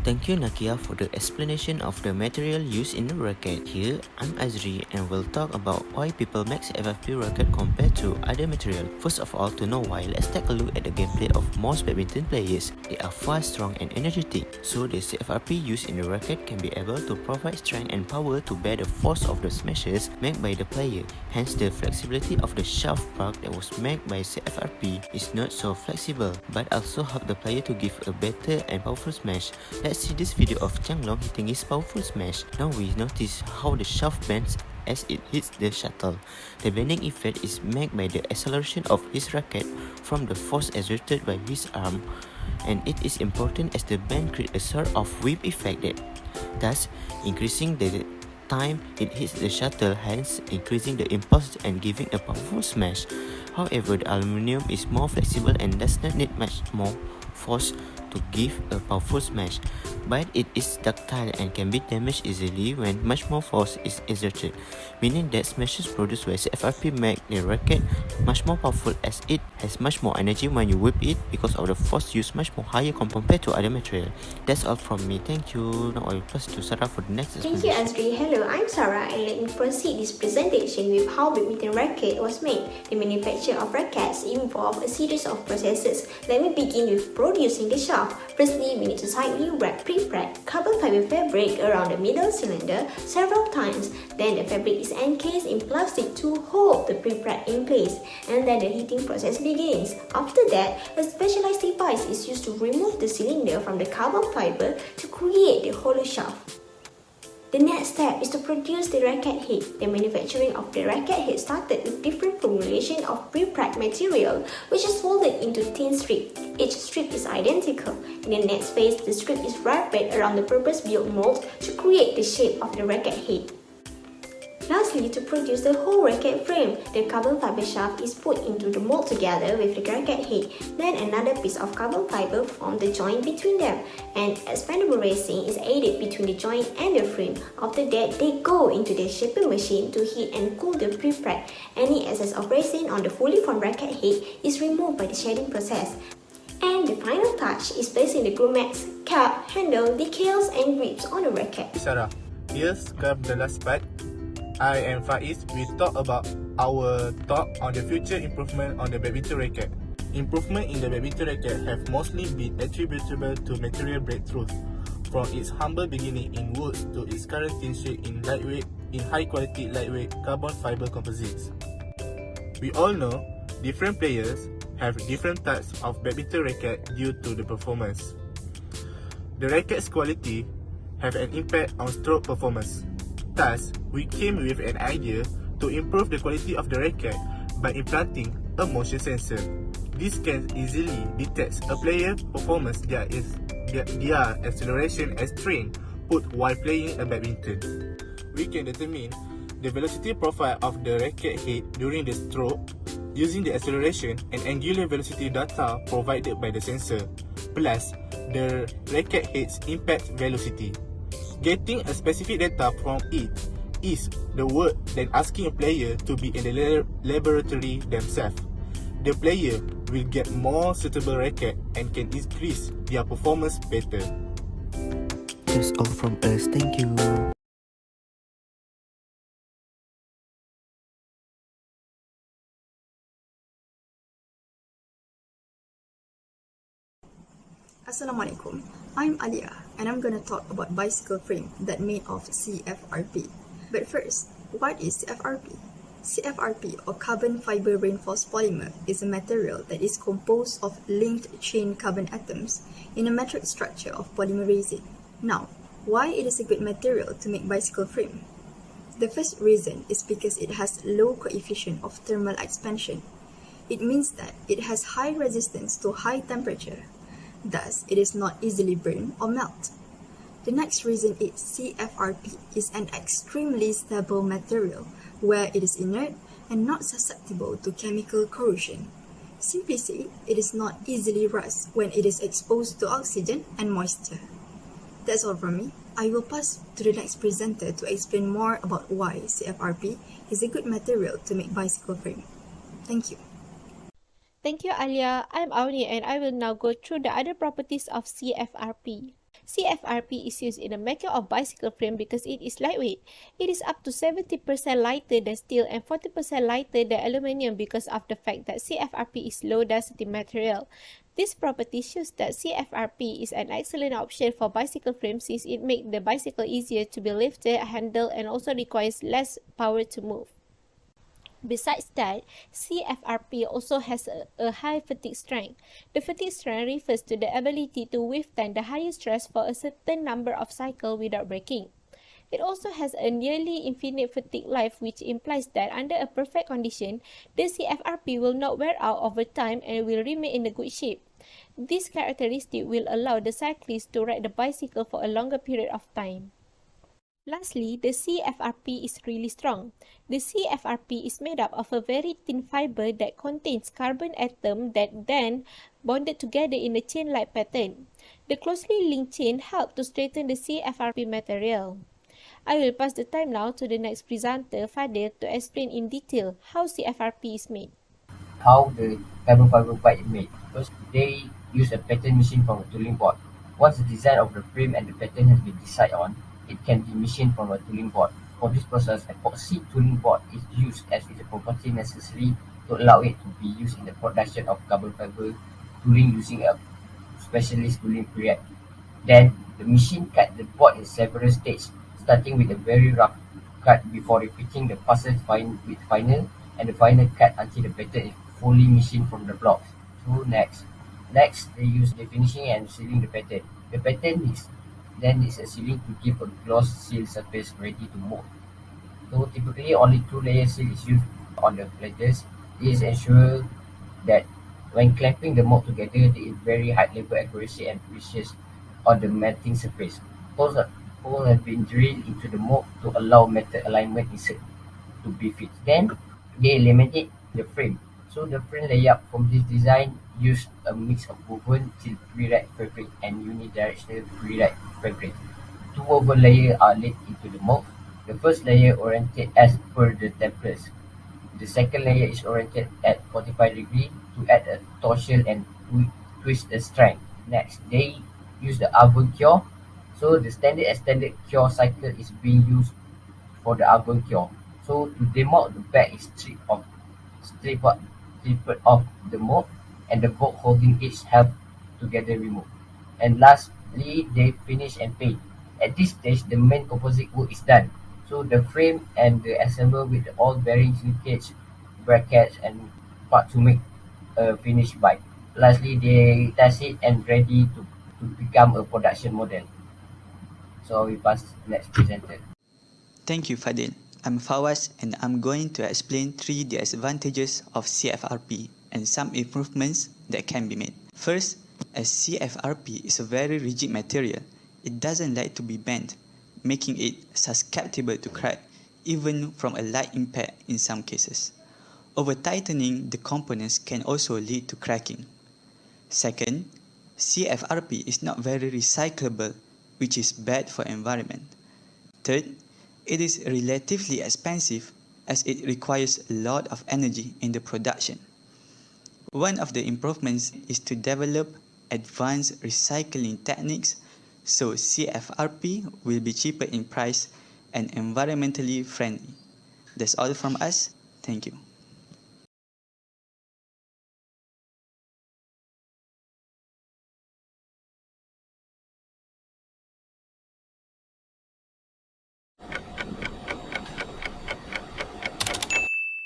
Thank you Nakia for the explanation of the material used in the racket. Here, I'm Azri and will talk about why people make FRP racket compared to other material. First of all, to know why, let's take a look at the gameplay of most badminton players. They are fast, strong and energetic, so the FRP used in the racket can be able to provide strength and power to bear the force of the smashes made by the player. Hence, the flexibility of the shaft part that was made by FRP is not so flexible, but also help the player to give a better and powerful smash. Let's see this video of Changlong hitting his powerful smash. Now we notice how the shaft bends as it hits the shuttle. The bending effect is made by the acceleration of his racket from the force exerted by his arm, and it is important as the bend creates a sort of whip effect that thus increasing the time it hits the shuttle, hence increasing the impulse and giving a powerful smash. However, the aluminium is more flexible and does not need much more force to give a powerful smash, but it is ductile and can be damaged easily when much more force is exerted, meaning that smashes produced by FRP make the racket much more powerful as it has much more energy when you whip it because of the force used much more higher compared to other material. That's all from me. Thank you. Now I will pass to Sarah for the next explanation. Thank you Azri. Hello, I'm Sarah and let me proceed this presentation with how badminton racket was made. The manufacture of rackets involve a series of processes. Let me begin with producing the shaft. Firstly, we need to tightly wrap pre-preg carbon fiber fabric around the middle cylinder several times. Then the fabric is encased in plastic to hold the pre-preg in place, and then the heating process begins. After that, a specialized device is used to remove the cylinder from the carbon fiber to create the hollow shaft. The next step is to produce the racket head. The manufacturing of the racket head started with different formulation of pre-preg material, which is folded into thin strips. Each strip is identical. In the next phase, the strip is wrapped around the purpose-built mold to create the shape of the racket head. Lastly, to produce the whole racket frame, the carbon fiber shaft is put into the mold together with the racket head. Then another piece of carbon fiber forms the joint between them, and expandable resin is added between the joint and the frame. After that, they go into the shaping machine to heat and cool the pre-preg. Any excess of resin on the fully formed racket head is removed by the shading process. And the final touch is placing the grommets, cap, handle, decals and grips on the racket. Sarah, here's the last part. I and Faiz will talk about our thought on the future improvement on the badminton racket. Improvement in the badminton racket have mostly been attributable to material breakthroughs, from its humble beginning in woods to its current thin shape in high quality lightweight carbon fiber composites. We all know different players have different types of badminton racket due to the performance. The racket's quality have an impact on stroke performance. Thus, we came with an idea to improve the quality of the racket by implanting a motion sensor. This can easily detect a player's performance, their acceleration and strength put while playing a badminton. We can determine the velocity profile of the racket head during the stroke using the acceleration and angular velocity data provided by the sensor, plus the racket head's impact velocity. Getting a specific data from it is the work than asking a player to be in the laboratory themselves. The player will get more suitable racket and can increase their performance better. That's all from us, thank you. Assalamualaikum, I'm Alia and I'm gonna talk about bicycle frame that made of CFRP. But first, what is CFRP? CFRP or carbon fiber reinforced polymer is a material that is composed of linked chain carbon atoms in a metric structure of polymerization. Now, why it is a good material to make bicycle frame? The first reason is because it has low coefficient of thermal expansion. It means that it has high resistance to high temperature. Thus, it is not easily burned or melt. The next reason is CFRP is an extremely stable material where it is inert and not susceptible to chemical corrosion. Simply said, it is not easily rust when it is exposed to oxygen and moisture. That's all from me. I will pass to the next presenter to explain more about why CFRP is a good material to make bicycle frame. Thank you. Thank you, Alia. I'm Auni and I will now go through the other properties of CFRP. CFRP is used in the making of bicycle frame because it is lightweight. It is up to 70% lighter than steel and 40% lighter than aluminium because of the fact that CFRP is low density material. This property shows that CFRP is an excellent option for bicycle frame since it makes the bicycle easier to be lifted, handled, and also requires less power to move. Besides that, CFRP also has a high fatigue strength. The fatigue strength refers to the ability to withstand the highest stress for a certain number of cycles without breaking. It also has a nearly infinite fatigue life, which implies that under a perfect condition, the CFRP will not wear out over time and will remain in a good shape. This characteristic will allow the cyclist to ride the bicycle for a longer period of time. Lastly, the CFRP is really strong. The CFRP is made up of a very thin fiber that contains carbon atoms that then bonded together in a chain-like pattern. The closely linked chain help to straighten the CFRP material. I will pass the time now to the next presenter, Fadil, to explain in detail how CFRP is made. How the carbon fiber part is made. First, they use a pattern machine from a tooling board. Once the design of the frame and the pattern has been decided on, it can be machined from a tooling board. For this process, epoxy tooling board is used as is a property necessary to allow it to be used in the production of carbon fiber tooling using a specialist tooling period. Then, the machine cut the board in several stages, starting with a very rough cut before repeating the passes with final and the final cut until the pattern is fully machined from the blocks. So next, they use the finishing and sealing the pattern. The pattern then needs a sealing to give a gloss seal surface ready to mold. So typically only 2-layer seal is used on the planters. This ensures that when clamping the mold together, there is very high level accuracy and precision on the melting surface. Holes have been drilled into the mold to allow metal alignment insert to be fit. Then they laminate the frame. So the frame layout from this design used a mix of woven till pre-wrapped fabric and unidirectional pre-wrapped fabric. 2 woven layers are laid into the mold. The first layer oriented as per the templates. The second layer is oriented at 45 degrees to add a torsion and twist the strength. Next, they use the oven cure. So the standard extended cure cycle is being used for the oven cure. So to demold, the back is stripped off the mold and the bolt holding edge held together removed. And lastly, they finish and paint. At this stage, the main composite work is done. So the frame and the assemble with all bearings, linkage, brackets and part to make a finished bike. Lastly, they test it and ready to become a production model. So we pass to the next presenter. Thank you, Fadil. I'm Fawaz and I'm going to explain 3 disadvantages of CFRP and some improvements that can be made. First, as CFRP is a very rigid material, it doesn't like to be bent, making it susceptible to crack even from a light impact in some cases. Over-tightening the components can also lead to cracking. Second, CFRP is not very recyclable, which is bad for environment. Third, it is relatively expensive as it requires a lot of energy in the production. One of the improvements is to develop advanced recycling techniques so CFRP will be cheaper in price and environmentally friendly. That's all from us. Thank you.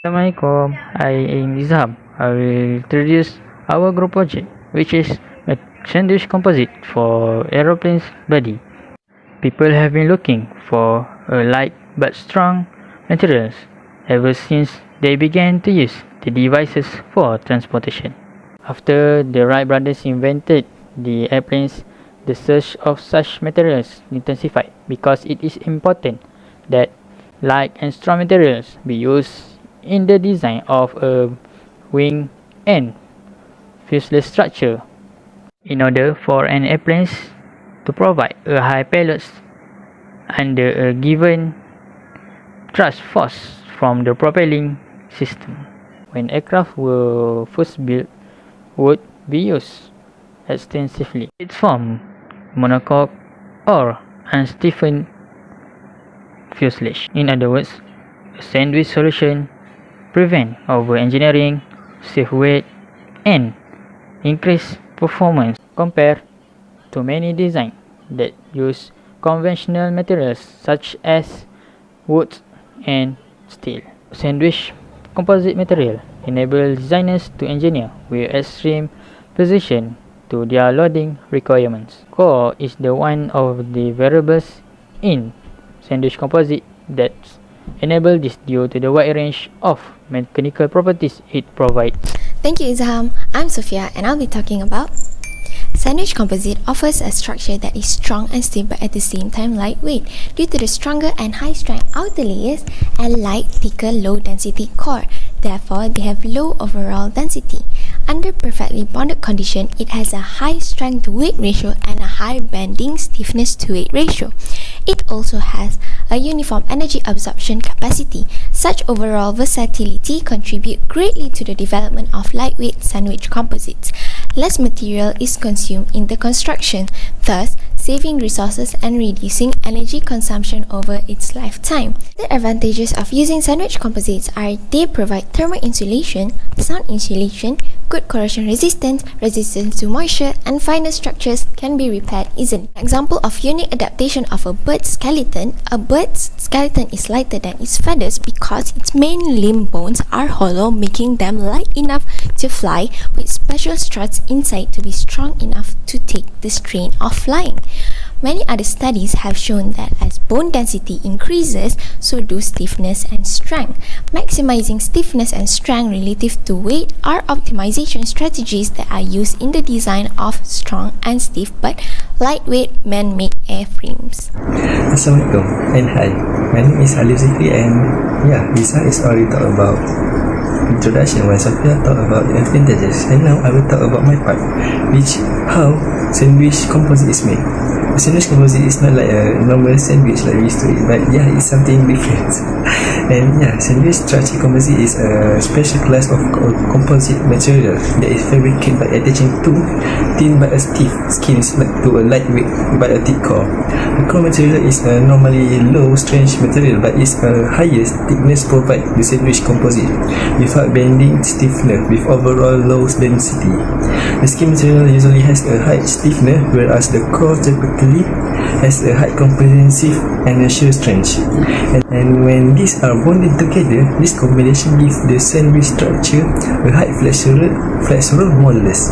Assalamualaikum, I am Izham. I will introduce our group project, which is a sandwich composite for aeroplane's body. People have been looking for a light but strong materials ever since they began to use the devices for transportation. After the Wright brothers invented the airplanes, the search of such materials intensified because it is important that light and strong materials be used in the design of a wing and fuselage structure. In order for an airplane to provide a high payload under a given thrust force from the propelling system, when aircraft were first built, would be used extensively. It formed monocoque or unstiffened fuselage. In other words, a sandwich solution prevent over-engineering, save weight, and increase performance compared to many designs that use conventional materials such as wood and steel. Sandwich composite material enable designers to engineer with extreme precision to their loading requirements. Core is the one of the variables in sandwich composite that enable this due to the wide range of mechanical properties it provides. Thank you, Izham. I'm Sophia and I'll be talking about sandwich composite offers a structure that is strong and stiff but at the same time lightweight due to the stronger and high-strength outer layers and light, thicker, low-density core. Therefore, they have low overall density. Under perfectly bonded condition, it has a high strength to weight ratio and a high bending stiffness to weight ratio. It also has a uniform energy absorption capacity. Such overall versatility contribute greatly to the development of lightweight sandwich composites. Less material is consumed in the construction, thus saving resources and reducing energy consumption over its lifetime. The advantages of using sandwich composites are they provide thermal insulation, sound insulation, good corrosion resistance, resistance to moisture, and finer structures can be repaired easily. An example of unique adaptation of a bird's skeleton is lighter than its feathers because its main limb bones are hollow, making them light enough to fly with special struts inside to be strong enough to take the strain of flying. Many other studies have shown that as bone density increases, so do stiffness and strength. Maximizing stiffness and strength relative to weight are optimization strategies that are used in the design of strong and stiff but lightweight man-made airframes. Assalamualaikum and hi, my name is Ali Zikri and Lisa is already talked about introduction when Sophia talked about the advantages, and now I will talk about my part, which how sandwich composite is made. A sandwich composite is not like a normal sandwich like we used to eat, but it's something different. And sandwich structure composite is a special class of composite material that is fabricated by attaching two thin but stiff skins to a lightweight but a thick core. The core material is a normally low strength material, but its highest thickness provides the sandwich composite without bending stiffness with overall low density. The skin material usually has a high stiffness, whereas the core typically has a high comprehensive and shear strength. And when these are bonded together, this combination gives the sandwich structure a high flexural modulus.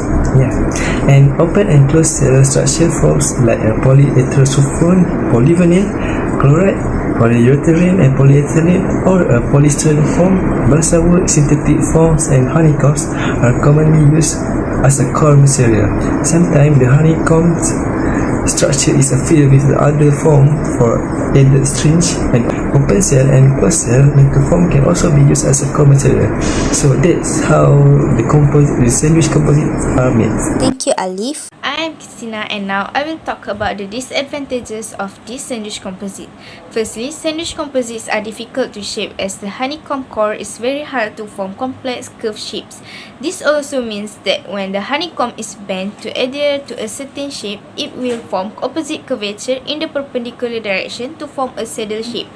And open and closed cell structure forms like a polyethersulfone, polyvinyl chloride, polyurethane and polyethylene, or a polystyrene foam. Balsa wood, synthetic foams, and honeycombs are commonly used as a core material. Sometimes the honeycombs structure is filled with the other form for added strength, and open cell and closed cell metal form can also be used as a core material. So that's how the sandwich composites are made. Thank you, Alif. I am Christina and now I will talk about the disadvantages of this sandwich composite. Firstly, sandwich composites are difficult to shape as the honeycomb core is very hard to form complex curved shapes. This also means that when the honeycomb is bent to adhere to a certain shape, it will form opposite curvature in the perpendicular direction to form a saddle shape.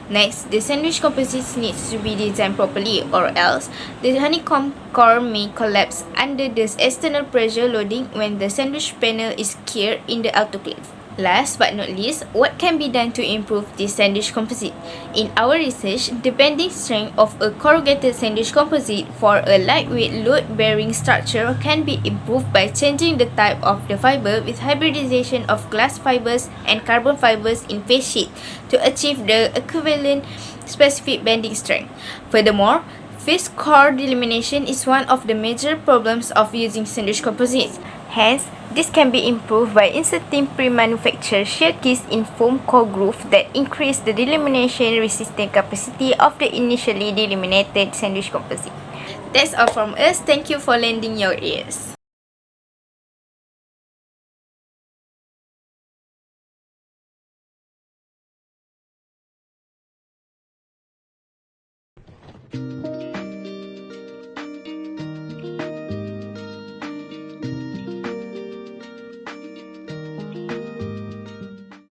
Next, the sandwich composites needs to be designed properly or else the honeycomb core may collapse under the external pressure loading when the sandwich panel is cured in the autoclave. Last but not least, what can be done to improve this sandwich composite? In our research, the bending strength of a corrugated sandwich composite for a lightweight load-bearing structure can be improved by changing the type of the fiber with hybridization of glass fibers and carbon fibers in face sheet to achieve the equivalent specific bending strength. Furthermore, face core delamination is one of the major problems of using sandwich composites. Hence, this can be improved by inserting pre-manufactured shear keys in foam core groove that increase the delamination resistant capacity of the initially delaminated sandwich composite. That's all from us. Thank you for lending your ears.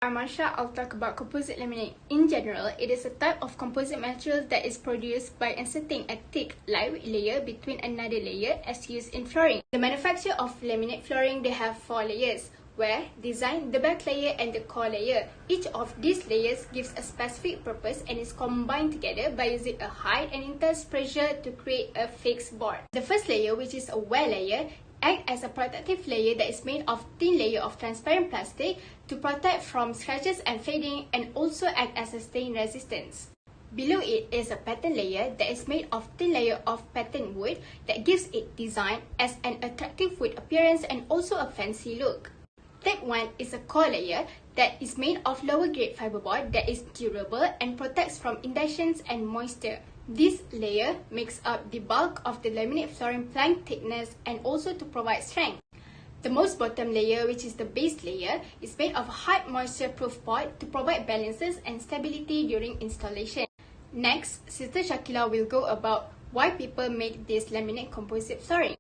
I'm Marsha. I'll talk about composite laminate. In general, it is a type of composite material that is produced by inserting a thick, lightweight layer between another layer as used in flooring. The manufacture of laminate flooring, they have 4 layers, where design, the back layer and the core layer. Each of these layers gives a specific purpose and is combined together by using a high and intense pressure to create a fixed board. The first layer, which is a wear layer, act as a protective layer that is made of thin layer of transparent plastic to protect from scratches and fading, and also act as a stain resistance. Below it is a pattern layer that is made of thin layer of pattern wood that gives it design as an attractive wood appearance and also a fancy look. Third one is a core layer that is made of lower grade fiberboard that is durable and protects from inditions and moisture. This layer makes up the bulk of the laminate flooring plank thickness and also to provide strength. The most bottom layer, which is the base layer, is made of hard moisture-proof board to provide balances and stability during installation. Next, Sister Shakila will go about why people make this laminate composite flooring.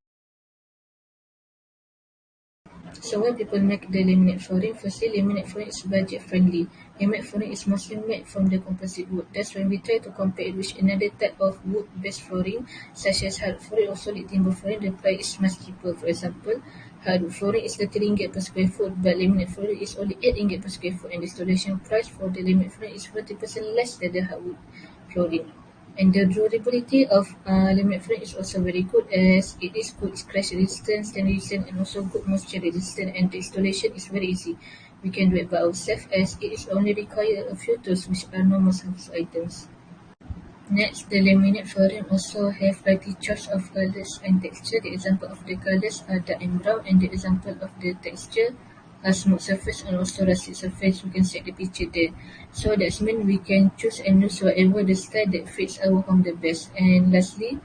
So why people make the laminate flooring? Firstly, laminate flooring is budget friendly. Laminate flooring is mostly made from the composite wood. Thus, when we try to compare it with another type of wood-based flooring, such as hardwood flooring or solid timber flooring, the price is much cheaper. For example, hardwood flooring is 30 ringgit per square foot, but laminate flooring is only 8 ringgit per square foot, and the installation price for the laminate flooring is 40% less than the hardwood flooring. And the durability of laminate flooring is also very good, as it is good scratch resistant, stain resistant, and also good moisture resistant, and the installation is very easy. We can do it by ourselves, as it is only require a few tools which are normal surface items. Next, the laminate flooring also have variety choice of colors and texture. The example of the colors are dark and brown, and the example of the texture are smooth surface and also rustic surface. We can set the picture there. So that means we can choose and use whatever the style that fits our home the best. And lastly,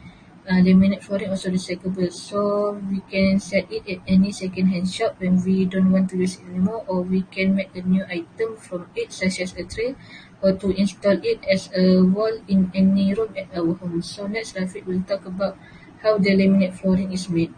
laminate flooring also recyclable, so we can sell it at any second-hand shop when we don't want to use it anymore, or we can make a new item from it, such as a tray, or to install it as a wall in any room at our home. So next, Rafiq will talk about how the laminate flooring is made.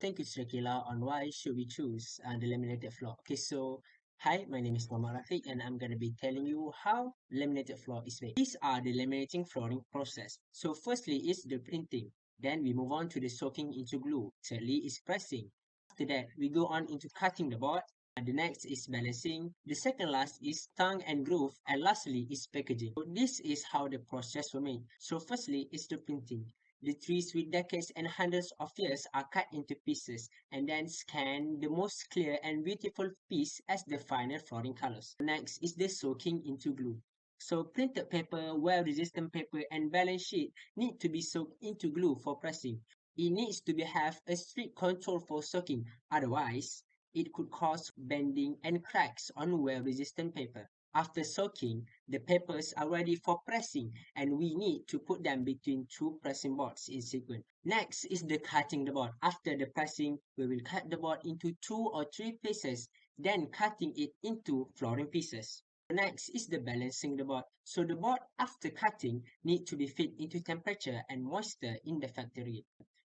Thank you, Shakila, on why should we choose the laminated floor. Okay, so hi, my name is Muhammad Rafiq, and I'm gonna be telling you how laminated floor is made. These are the laminating flooring process. So firstly is the printing. Then we move on to the soaking into glue. Thirdly is pressing. After that, we go on into cutting the board. And the next is balancing. The second last is tongue and groove. And lastly is packaging. So this is how the process was made. So firstly is the printing. The trees with decades and hundreds of years are cut into pieces and then scanned the most clear and beautiful piece as the final flooring colors. Next is the soaking into glue. So printed paper, wear-resistant paper, and balance sheet need to be soaked into glue for pressing. It needs to have a strict control for soaking, otherwise it could cause bending and cracks on wear-resistant paper. After soaking, the papers are ready for pressing and we need to put them between two pressing boards in sequence. Next is the cutting the board. After the pressing, we will cut the board into 2 or 3 pieces, then cutting it into flooring pieces. Next is the balancing the board. So the board after cutting need to be fit into temperature and moisture in the factory.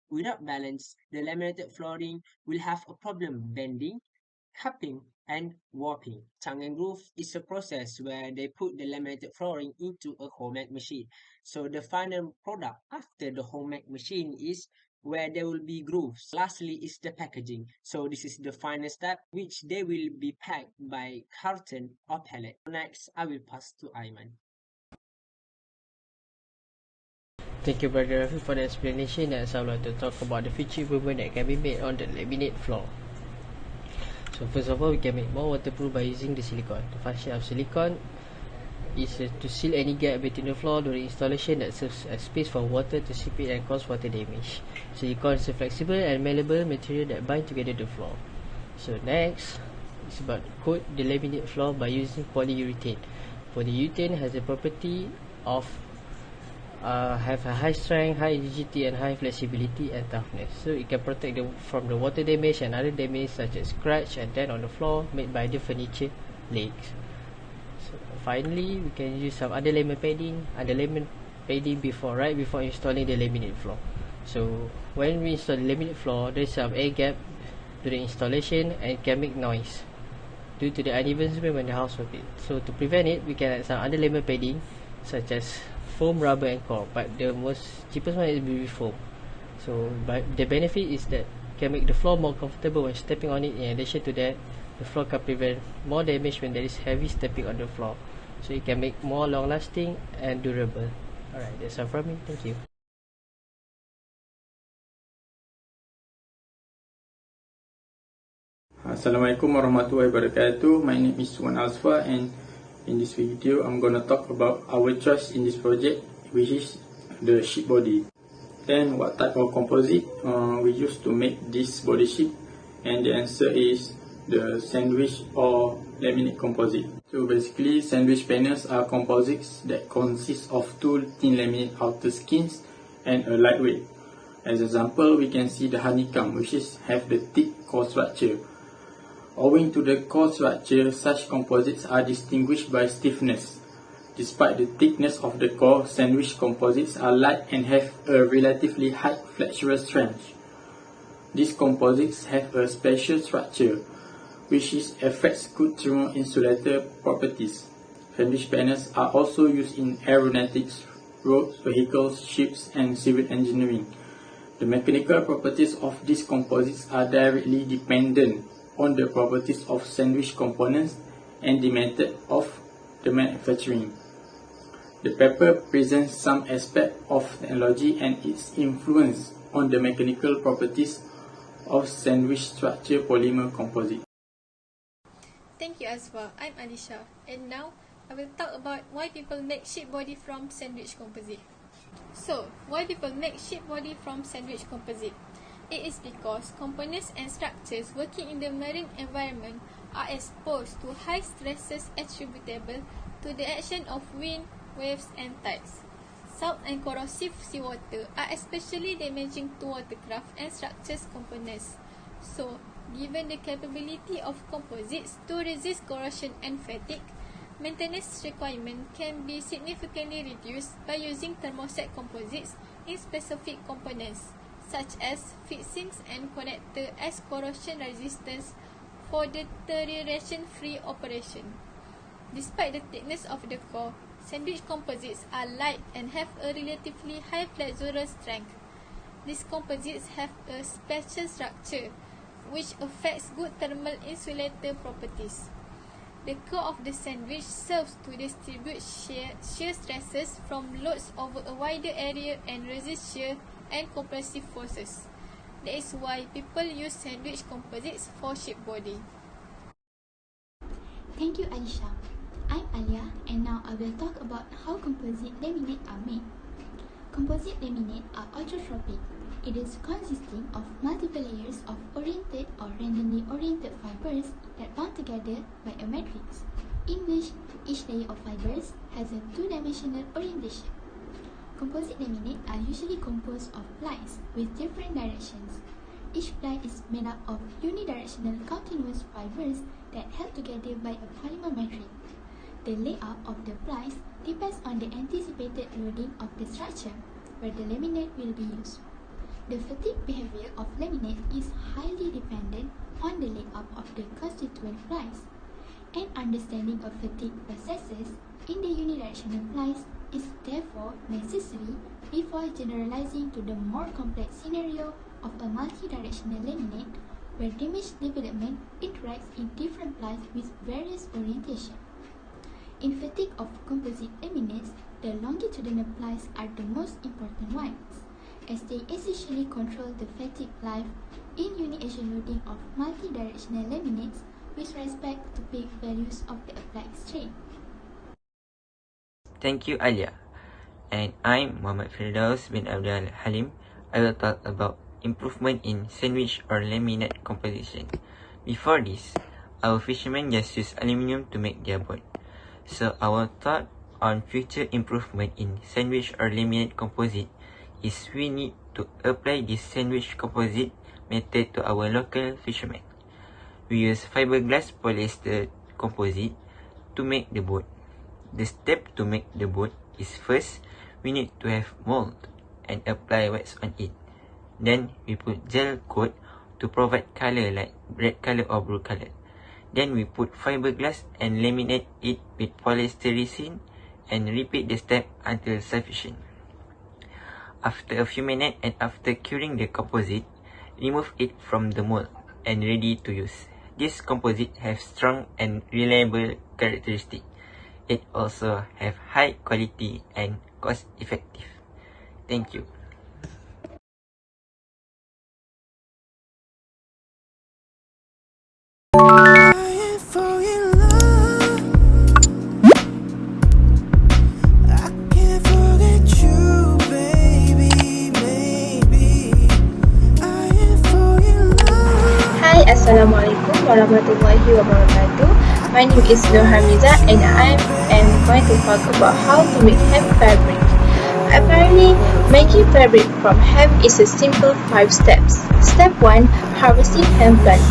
Without balance, the laminated flooring will have a problem bending, cupping, and warping. Tongue and groove is a process where they put the laminated flooring into a homemade machine. So the final product after the homemade machine is where there will be grooves. Lastly is the packaging. So this is the final step which they will be packed by carton or pallet. Next, I will pass to Aiman. Thank you, Brother Rafi, for the explanation, and I would like to talk about the future improvement that can be made on the laminate floor. So first of all, we can make more waterproof by using the silicone. The function of silicone is to seal any gap between the floor during installation that serves as space for water to seep in and cause water damage. Silicone is a flexible and malleable material that binds together the floor. So next, it's about coat the laminate floor by using polyurethane. Polyurethane has the property of have a high strength, high rigidity, and high flexibility and toughness. So it can protect from the water damage and other damage such as scratch and dent on the floor made by the furniture legs. So finally, we can use some underlayment padding right before installing the laminate floor. So when we install the laminate floor, there is some air gap during installation and it can make noise due to the uneven cement when the house was built. So to prevent it, we can add some underlayment padding such as foam, rubber, and core, but the most cheapest one is BB foam. So the benefit is that can make the floor more comfortable when stepping on it. In addition to that, the floor can prevent more damage when there is heavy stepping on the floor, so it can make more long lasting and durable. Alright, that's all from me. Thank you. Assalamualaikum warahmatullahi wabarakatuh. My name is Wan Alsfa, and in this video I'm gonna talk about our choice in this project, which is the sheet body. Then what type of composite we use to make this body sheet, and the answer is the sandwich or laminate composite. So basically, sandwich panels are composites that consist of 2 thin laminate outer skins and a lightweight. As example, we can see the honeycomb, which have the thick core structure. Owing to the core structure, such composites are distinguished by stiffness. Despite the thickness of the core, sandwich composites are light and have a relatively high flexural strength. These composites have a special structure, which affects good thermal insulator properties. Sandwich panels are also used in aeronautics, roads, vehicles, ships, and civil engineering. The mechanical properties of these composites are directly dependent on the properties of sandwich components and the method of the manufacturing. The paper presents some aspect of technology and its influence on the mechanical properties of sandwich structure polymer composite. Thank you, Azwa. I'm Alisha, and now I will talk about why people make sheet body from sandwich composite. So, why people make sheet body from sandwich composite? It is because components and structures working in the marine environment are exposed to high stresses attributable to the action of wind, waves, and tides. Salt and corrosive seawater are especially damaging to watercraft and structures components. So, given the capability of composites to resist corrosion and fatigue, maintenance requirement can be significantly reduced by using thermoset composites in specific components, such as fixings and connector as corrosion resistance for deterioration-free operation. Despite the thickness of the core, sandwich composites are light and have a relatively high flexural strength. These composites have a special structure, which affects good thermal insulator properties. The core of the sandwich serves to distribute shear stresses from loads over a wider area and resist shear and compressive forces. That is why people use sandwich composites for sheet body. Thank you, Alisha. I'm Alia, and now I will talk about how composite laminate are made. Composite laminate are orthorhombic. It is consisting of multiple layers of oriented or random evenly oriented fibers that bond together by a matrix, in which each layer of fibers has a two-dimensional orientation. Composite laminates are usually composed of plies with different directions. Each ply is made up of unidirectional continuous fibers that held together by a polymer matrix. The layout of the plies depends on the anticipated loading of the structure where the laminate will be used. The fatigue behavior of laminate is highly dependent on the layout of the constituent plies. An understanding of fatigue processes in the unidirectional plies is therefore necessary before generalizing to the more complex scenario of a multi-directional laminate where damage development interacts in different plies with various orientation. In fatigue of composite laminates, the longitudinal plies are the most important ones, as they essentially control the fatigue life in uni-Asian loading of multi-directional laminates with respect to peak values of the applied strain. Thank you, Alia. And I'm Muhammad Firdaus bin Abdul Halim. I will talk about improvement in sandwich or laminate composition. Before this, our fishermen just use aluminium to make their boat. So our thought on future improvement in sandwich or laminate composite is we need to apply this sandwich composite method to our local fishermen. We use fiberglass polyester composite to make the boat. The step to make the boat is first, we need to have mold and apply wax on it. Then we put gel coat to provide color like red color or blue color. Then we put fiberglass and laminate it with polystyrene and repeat the step until sufficient. After a few minutes and after curing the composite, remove it from the mold and ready to use. This composite has strong and reliable characteristics. It also have high quality and cost effective. Thank you. Hi, Assalamualaikum warahmatullahi wabarakatuh. My name is Nur Hamiza and I am going to talk about how to make hemp fabric. Apparently, making fabric from hemp is a simple 5 steps. Step 1. Harvesting hemp plant.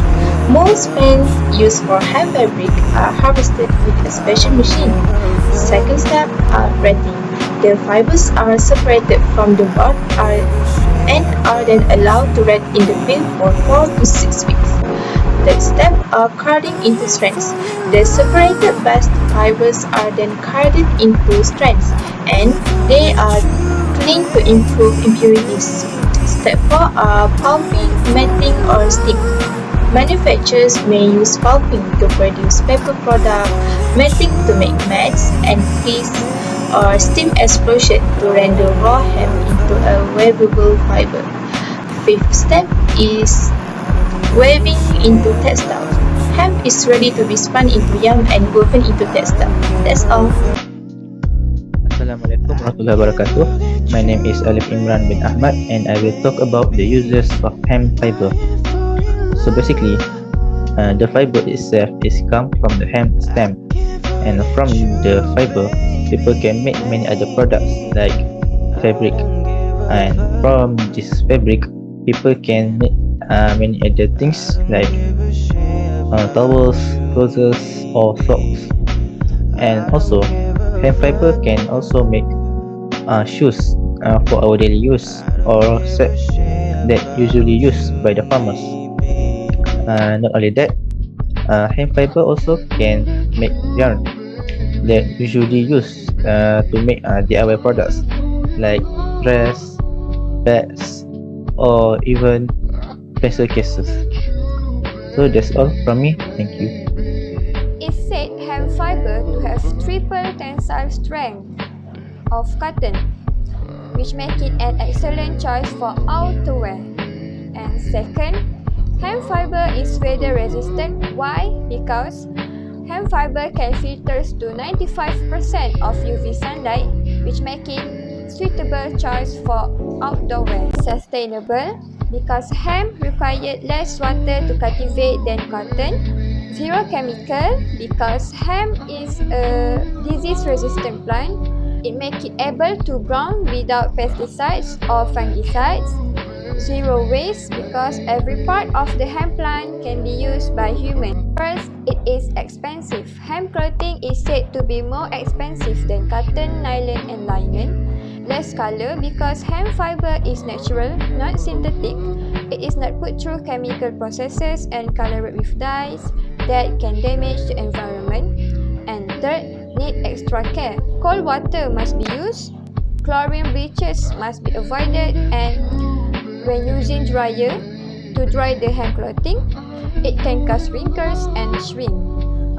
Most plants used for hemp fabric are harvested with a special machine. Second step, retting. The fibers are separated from the bud and are then allowed to rest in the field for 4 to 6 weeks. Third step, carding into strands. The separated bast fibers are then carded into strands and they are cleaned to improve impurities. Step 4, pulping, matting or steam. Manufacturers may use pulping to produce paper product, matting to make mats and fleece, or steam explosion to render raw hemp into a weavable fiber. Fifth step is weaving into textile. Hemp is ready to be spun into yarn and woven into textile. That's all. Assalamualaikum warahmatullahi wabarakatuh. My name is Alif Imran bin Ahmad and I will talk about the uses of hemp fiber. So basically, the fiber itself is come from the hemp stem, and from the fiber, people can make many other products like fabric, and from this fabric, people can make many other things like towels, clothes or socks. And also, hemp fiber can also make shoes for our daily use or sets that usually used by the farmers. Not only that, hemp fiber also can make yarn that usually used to make DIY products like dress, bags, or even pencil cases. So that's all from me. Thank you. It said hemp fiber to have triple tensile strength of cotton, which make it an excellent choice for outerwear. And second, hemp fiber is weather resistant. Why? Because hemp fiber can filter to 95% of UV sunlight, which make it suitable choice for outdoor wear. Sustainable. because hemp required less water to cultivate than cotton. Zero chemical because hemp is a disease-resistant plant. It makes it able to grow without pesticides or fungicides. Zero waste because every part of the hemp plant can be used by humans. First, it is expensive. Hemp clothing is said to be more expensive than cotton, nylon and linen. Less color because hemp fiber is natural, not synthetic. It is not put through chemical processes and colored with dyes that can damage the environment. And third, need extra care. Cold water must be used, chlorine bleaches must be avoided, and when using dryer to dry the hemp clothing, it can cause wrinkles and shrink.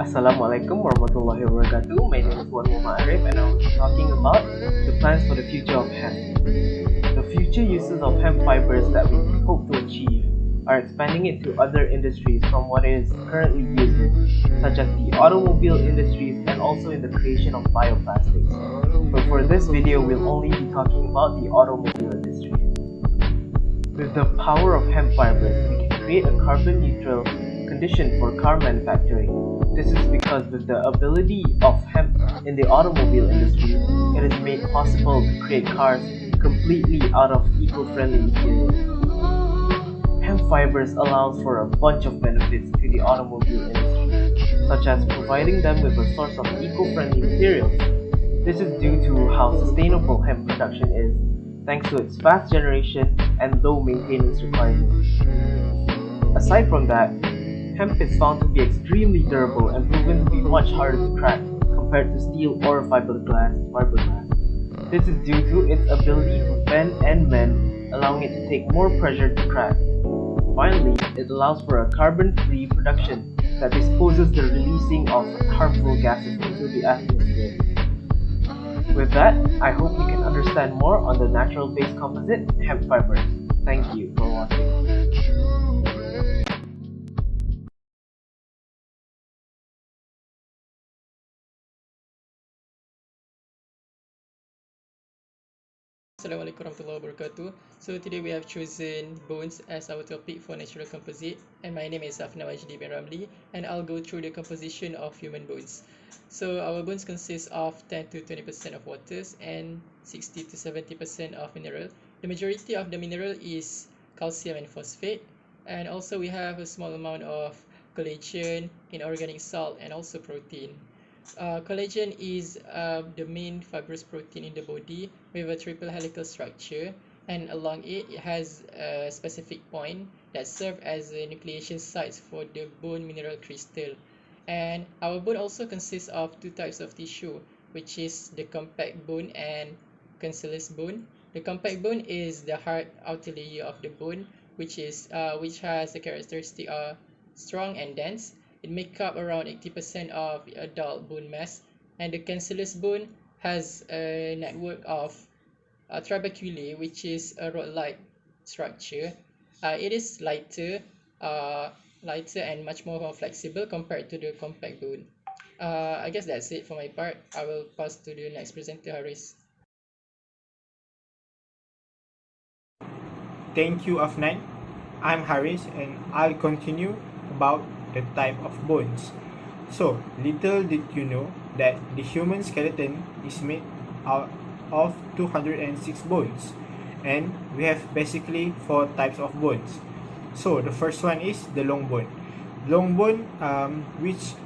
Assalamualaikum warahmatullahi wabarakatuh. My name is Wan Muhammad Arif and I'm talking about the plans for the future of hemp. The future uses of hemp fibers that we hope to achieve are expanding into other industries from what it is currently used in, such as the automobile industries and also in the creation of bioplastics. But for this video, we'll only be talking about the automobile industry. With the power of hemp fibers, we can create a carbon-neutral condition for car manufacturing. This is because with the ability of hemp in the automobile industry, it is made possible to create cars completely out of eco-friendly materials. Hemp fibers allows for a bunch of benefits to the automobile industry, such as providing them with a source of eco-friendly materials. This is due to how sustainable hemp production is, thanks to its fast generation and low maintenance requirements. Aside from that, hemp is found to be extremely durable and proven to be much harder to crack compared to steel or fiberglass. This is due to its ability to bend and mend, allowing it to take more pressure to crack. Finally, it allows for a carbon-free production that disposes the releasing of harmful gases into the atmosphere. With that, I hope you can understand more on the natural-based composite hemp fibers. Thank you for watching. Assalamualaikum warahmatullahi wabarakatuh. So today we have chosen bones as our topic for natural composite, and my name is Afna Majdi bin Ramli, and I'll go through the composition of human bones. So our bones consist of 10 to 20% of waters and 60 to 70% of mineral. The majority of the mineral is calcium and phosphate, and also we have a small amount of collagen, inorganic salt, and also protein. Collagen is the main fibrous protein in the body with a triple helical structure, and along it has a specific point that serves as the nucleation sites for the bone mineral crystal. And our bone also consists of two types of tissue, which is the compact bone and cancellous bone. The compact bone is the hard outer layer of the bone, which has the characteristic of strong and dense. It makes up around 80% of adult bone mass, and the cancellous bone has a network of trabeculae, which is a rod-like structure. It is lighter and much more flexible compared to the compact bone. I guess that's it for my part. I will pass to the next presenter, Haris. Thank you, Afnan. I'm Haris and I'll continue about the type of bones. So, little did you know that the human skeleton is made out of 206 bones, and we have basically 4 types of bones. So, the first one is the long bone. Long bone, which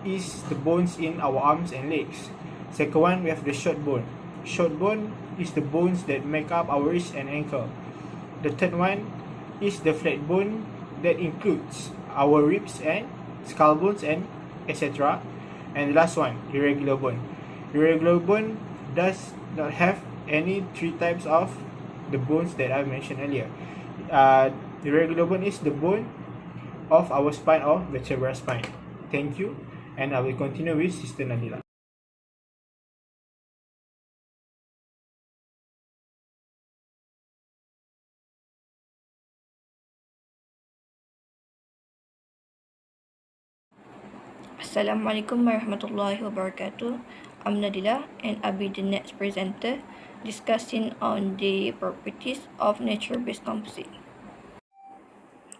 is the bones in our arms and legs. Second one, we have the short bone. Short bone is the bones that make up our wrist and ankle. The third one is the flat bone that includes our ribs and skull bones and etc. And the last one, irregular bone. Irregular bone does not have any 3 types of the bones that I mentioned earlier. Irregular bone is the bone of our spine or vertebral spine. Thank you, and I will continue with Sister Nadila. Assalamualaikum warahmatullahi wabarakatuh. I'm Nadila and I'll be the next presenter discussing on the properties of nature-based composite.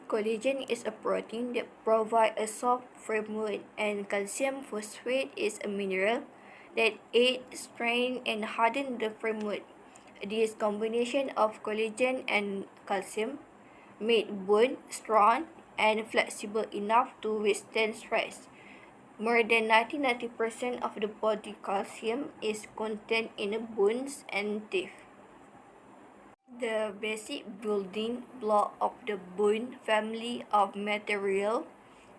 Collagen is a protein that provides a soft framework, and calcium phosphate is a mineral that aids strengthen and harden the framework. This combination of collagen and calcium made bone strong and flexible enough to withstand stress. More than 90% of the body calcium is contained in the bones and teeth. The basic building block of the bone family of material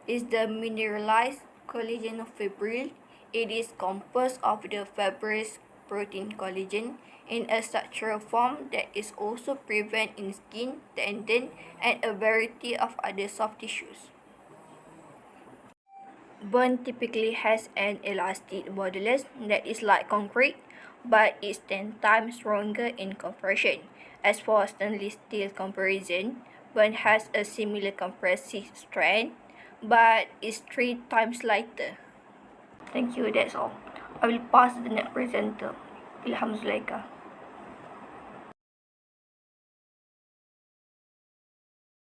is the mineralized collagen fibril. It is composed of the fibrous protein collagen in a structural form that is also present in skin, tendon, and a variety of other soft tissues. Bone typically has an elastic modulus that is like concrete, but is 10 times stronger in compression. As for stainless steel comparison, bone has a similar compressive strength, but is 3 times lighter. Thank you, that's all. I will pass to the next presenter, Ilham Zulaika.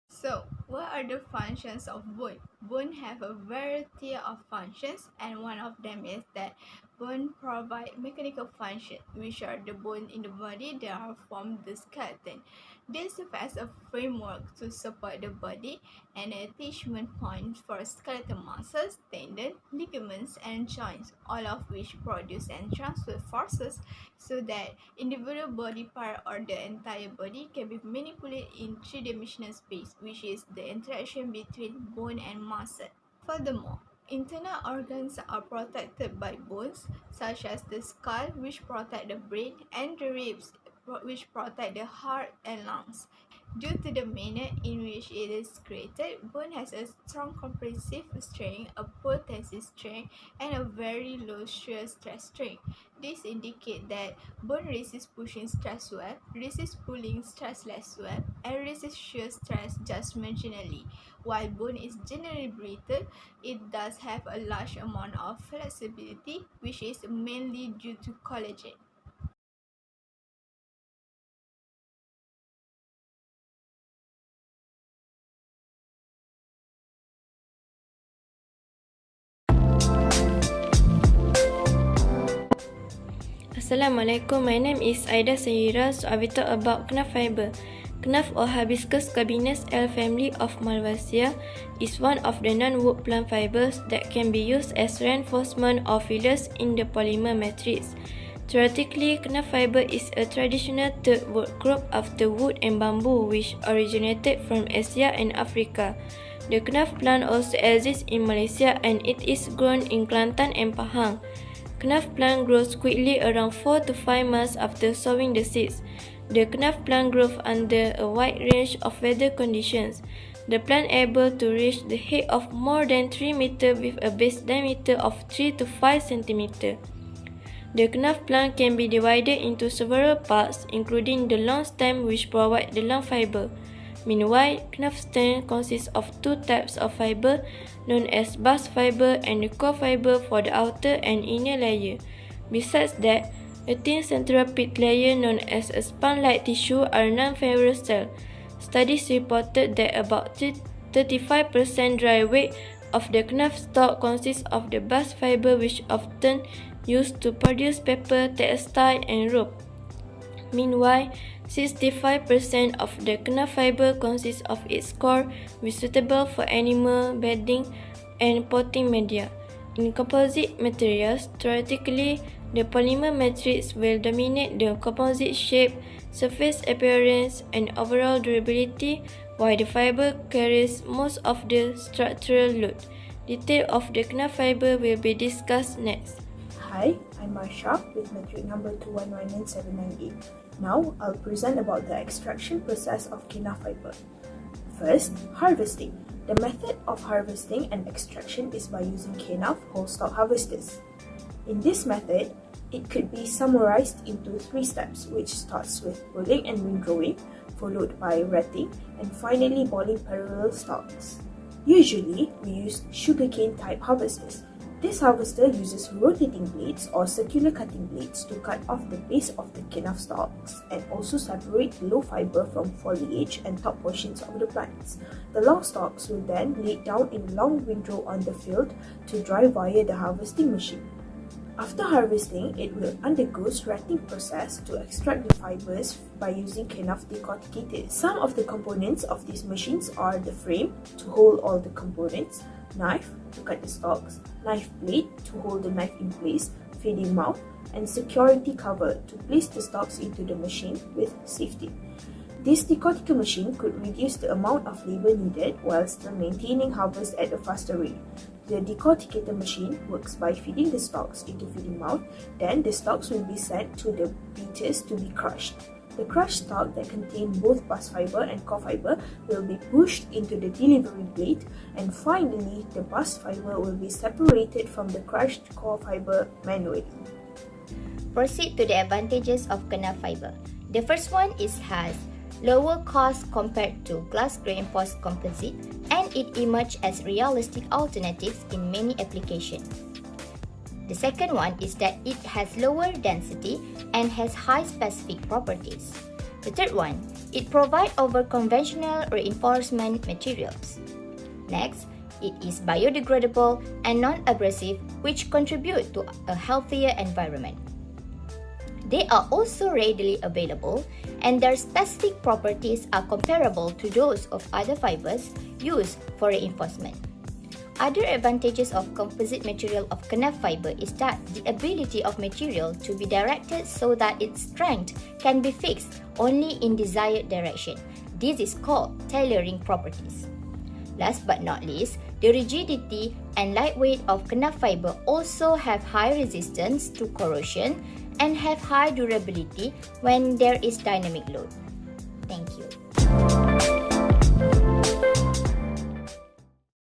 So, what are the functions of bone? Bone have a variety of functions, and one of them is that bone provide mechanical function, which are the bone in the body that are form the skeleton. This serves as a framework to support the body and attachment points for skeletal muscles, tendon, ligaments, and joints, all of which produce and transfer forces so that individual body part or the entire body can be manipulated in three-dimensional space, which is the interaction between bone and muscle. Furthermore, internal organs are protected by bones, such as the skull, which protect the brain, and the ribs, which protect the heart and lungs. Due to the manner in which it is created, bone has a strong compressive strength, a poor tensile strength, and a very low shear stress strength. This indicates that bone resists pushing stress well, resists pulling stress less well, and resists shear stress just marginally. While bone is generally brittle, it does have a large amount of flexibility, which is mainly due to collagen. Assalamualaikum, my name is Aida Sahira, so I will talk about Kenaf Fiber. Kenaf or Hibiscus cabinus L family of Malvasia is one of the non-wood plant fibers that can be used as reinforcement or fillers in the polymer matrix. Theoretically, Kenaf Fiber is a traditional third wood group after wood and bamboo which originated from Asia and Africa. The Kenaf plant also exists in Malaysia and it is grown in Kelantan and Pahang. Kenaf plant grows quickly around 4 to 5 months after sowing the seeds. The Kenaf plant grows under a wide range of weather conditions. The plant able to reach the height of more than 3 meters with a base diameter of 3 to 5 centimeters. The Kenaf plant can be divided into several parts, including the long stem which provide the long fiber. Meanwhile, Kenaf stem consists of two types of fiber, known as bast fiber and the core fiber for the outer and inner layer. Besides that, a thin central pit layer known as a sponge-like tissue are non-fibrous cells. Studies reported that about 35% dry weight of the Kenaf stalk consists of the bast fiber, which often used to produce paper, textile, and rope. Meanwhile, 65% of the Kenaf fiber consists of its core, which is suitable for animal bedding and potting media. In composite materials, theoretically, the polymer matrix will dominate the composite shape, surface appearance, and overall durability, while the fiber carries most of the structural load. Detail of the Kenaf fiber will be discussed next. Hi, I'm Marsha with metric number 2119798. Now, I'll present about the extraction process of Kenaf fiber. First, harvesting. The method of harvesting and extraction is by using Kenaf whole stalk harvesters. In this method, it could be summarized into 3 steps, which starts with rolling and windrowing, followed by retting, and finally boiling parallel stalks. Usually, we use sugarcane type harvesters. This harvester uses rotating blades or circular cutting blades to cut off the base of the kenaf stalks and also separate the low fiber from foliage and top portions of the plants. The long stalks will then laid down in a long windrow on the field to dry via the harvesting machine. After harvesting, it will undergo shredding process to extract the fibers by using kenaf decorticators. Some of the components of these machines are the frame to hold all the components, knife to cut the stalks, knife blade to hold the knife in place, feeding mouth, and security cover to place the stalks into the machine with safety. This decorticator machine could reduce the amount of labor needed while still maintaining harvest at a faster rate. The decorticator machine works by feeding the stalks into feeding mouth, then the stalks will be sent to the beaters to be crushed. The crushed stalk that contain both bast fiber and core fiber will be pushed into the delivery blade, and finally the bast fiber will be separated from the crushed core fiber manually. Proceed to the advantages of kenaf fiber. The first one has lower cost compared to glass reinforced composite, and it emerged as realistic alternatives in many applications. The second one is that it has lower density and has high specific properties. The third one, it provides over conventional reinforcement materials. Next, it is biodegradable and non-abrasive, which contribute to a healthier environment. They are also readily available, and their specific properties are comparable to those of other fibers used for reinforcement. Other advantages of composite material of kenaf fiber is that the ability of material to be directed so that its strength can be fixed only in desired direction. This is called tailoring properties. Last but not least, the rigidity and lightweight of kenaf fiber also have high resistance to corrosion and have high durability when there is dynamic load. Thank you.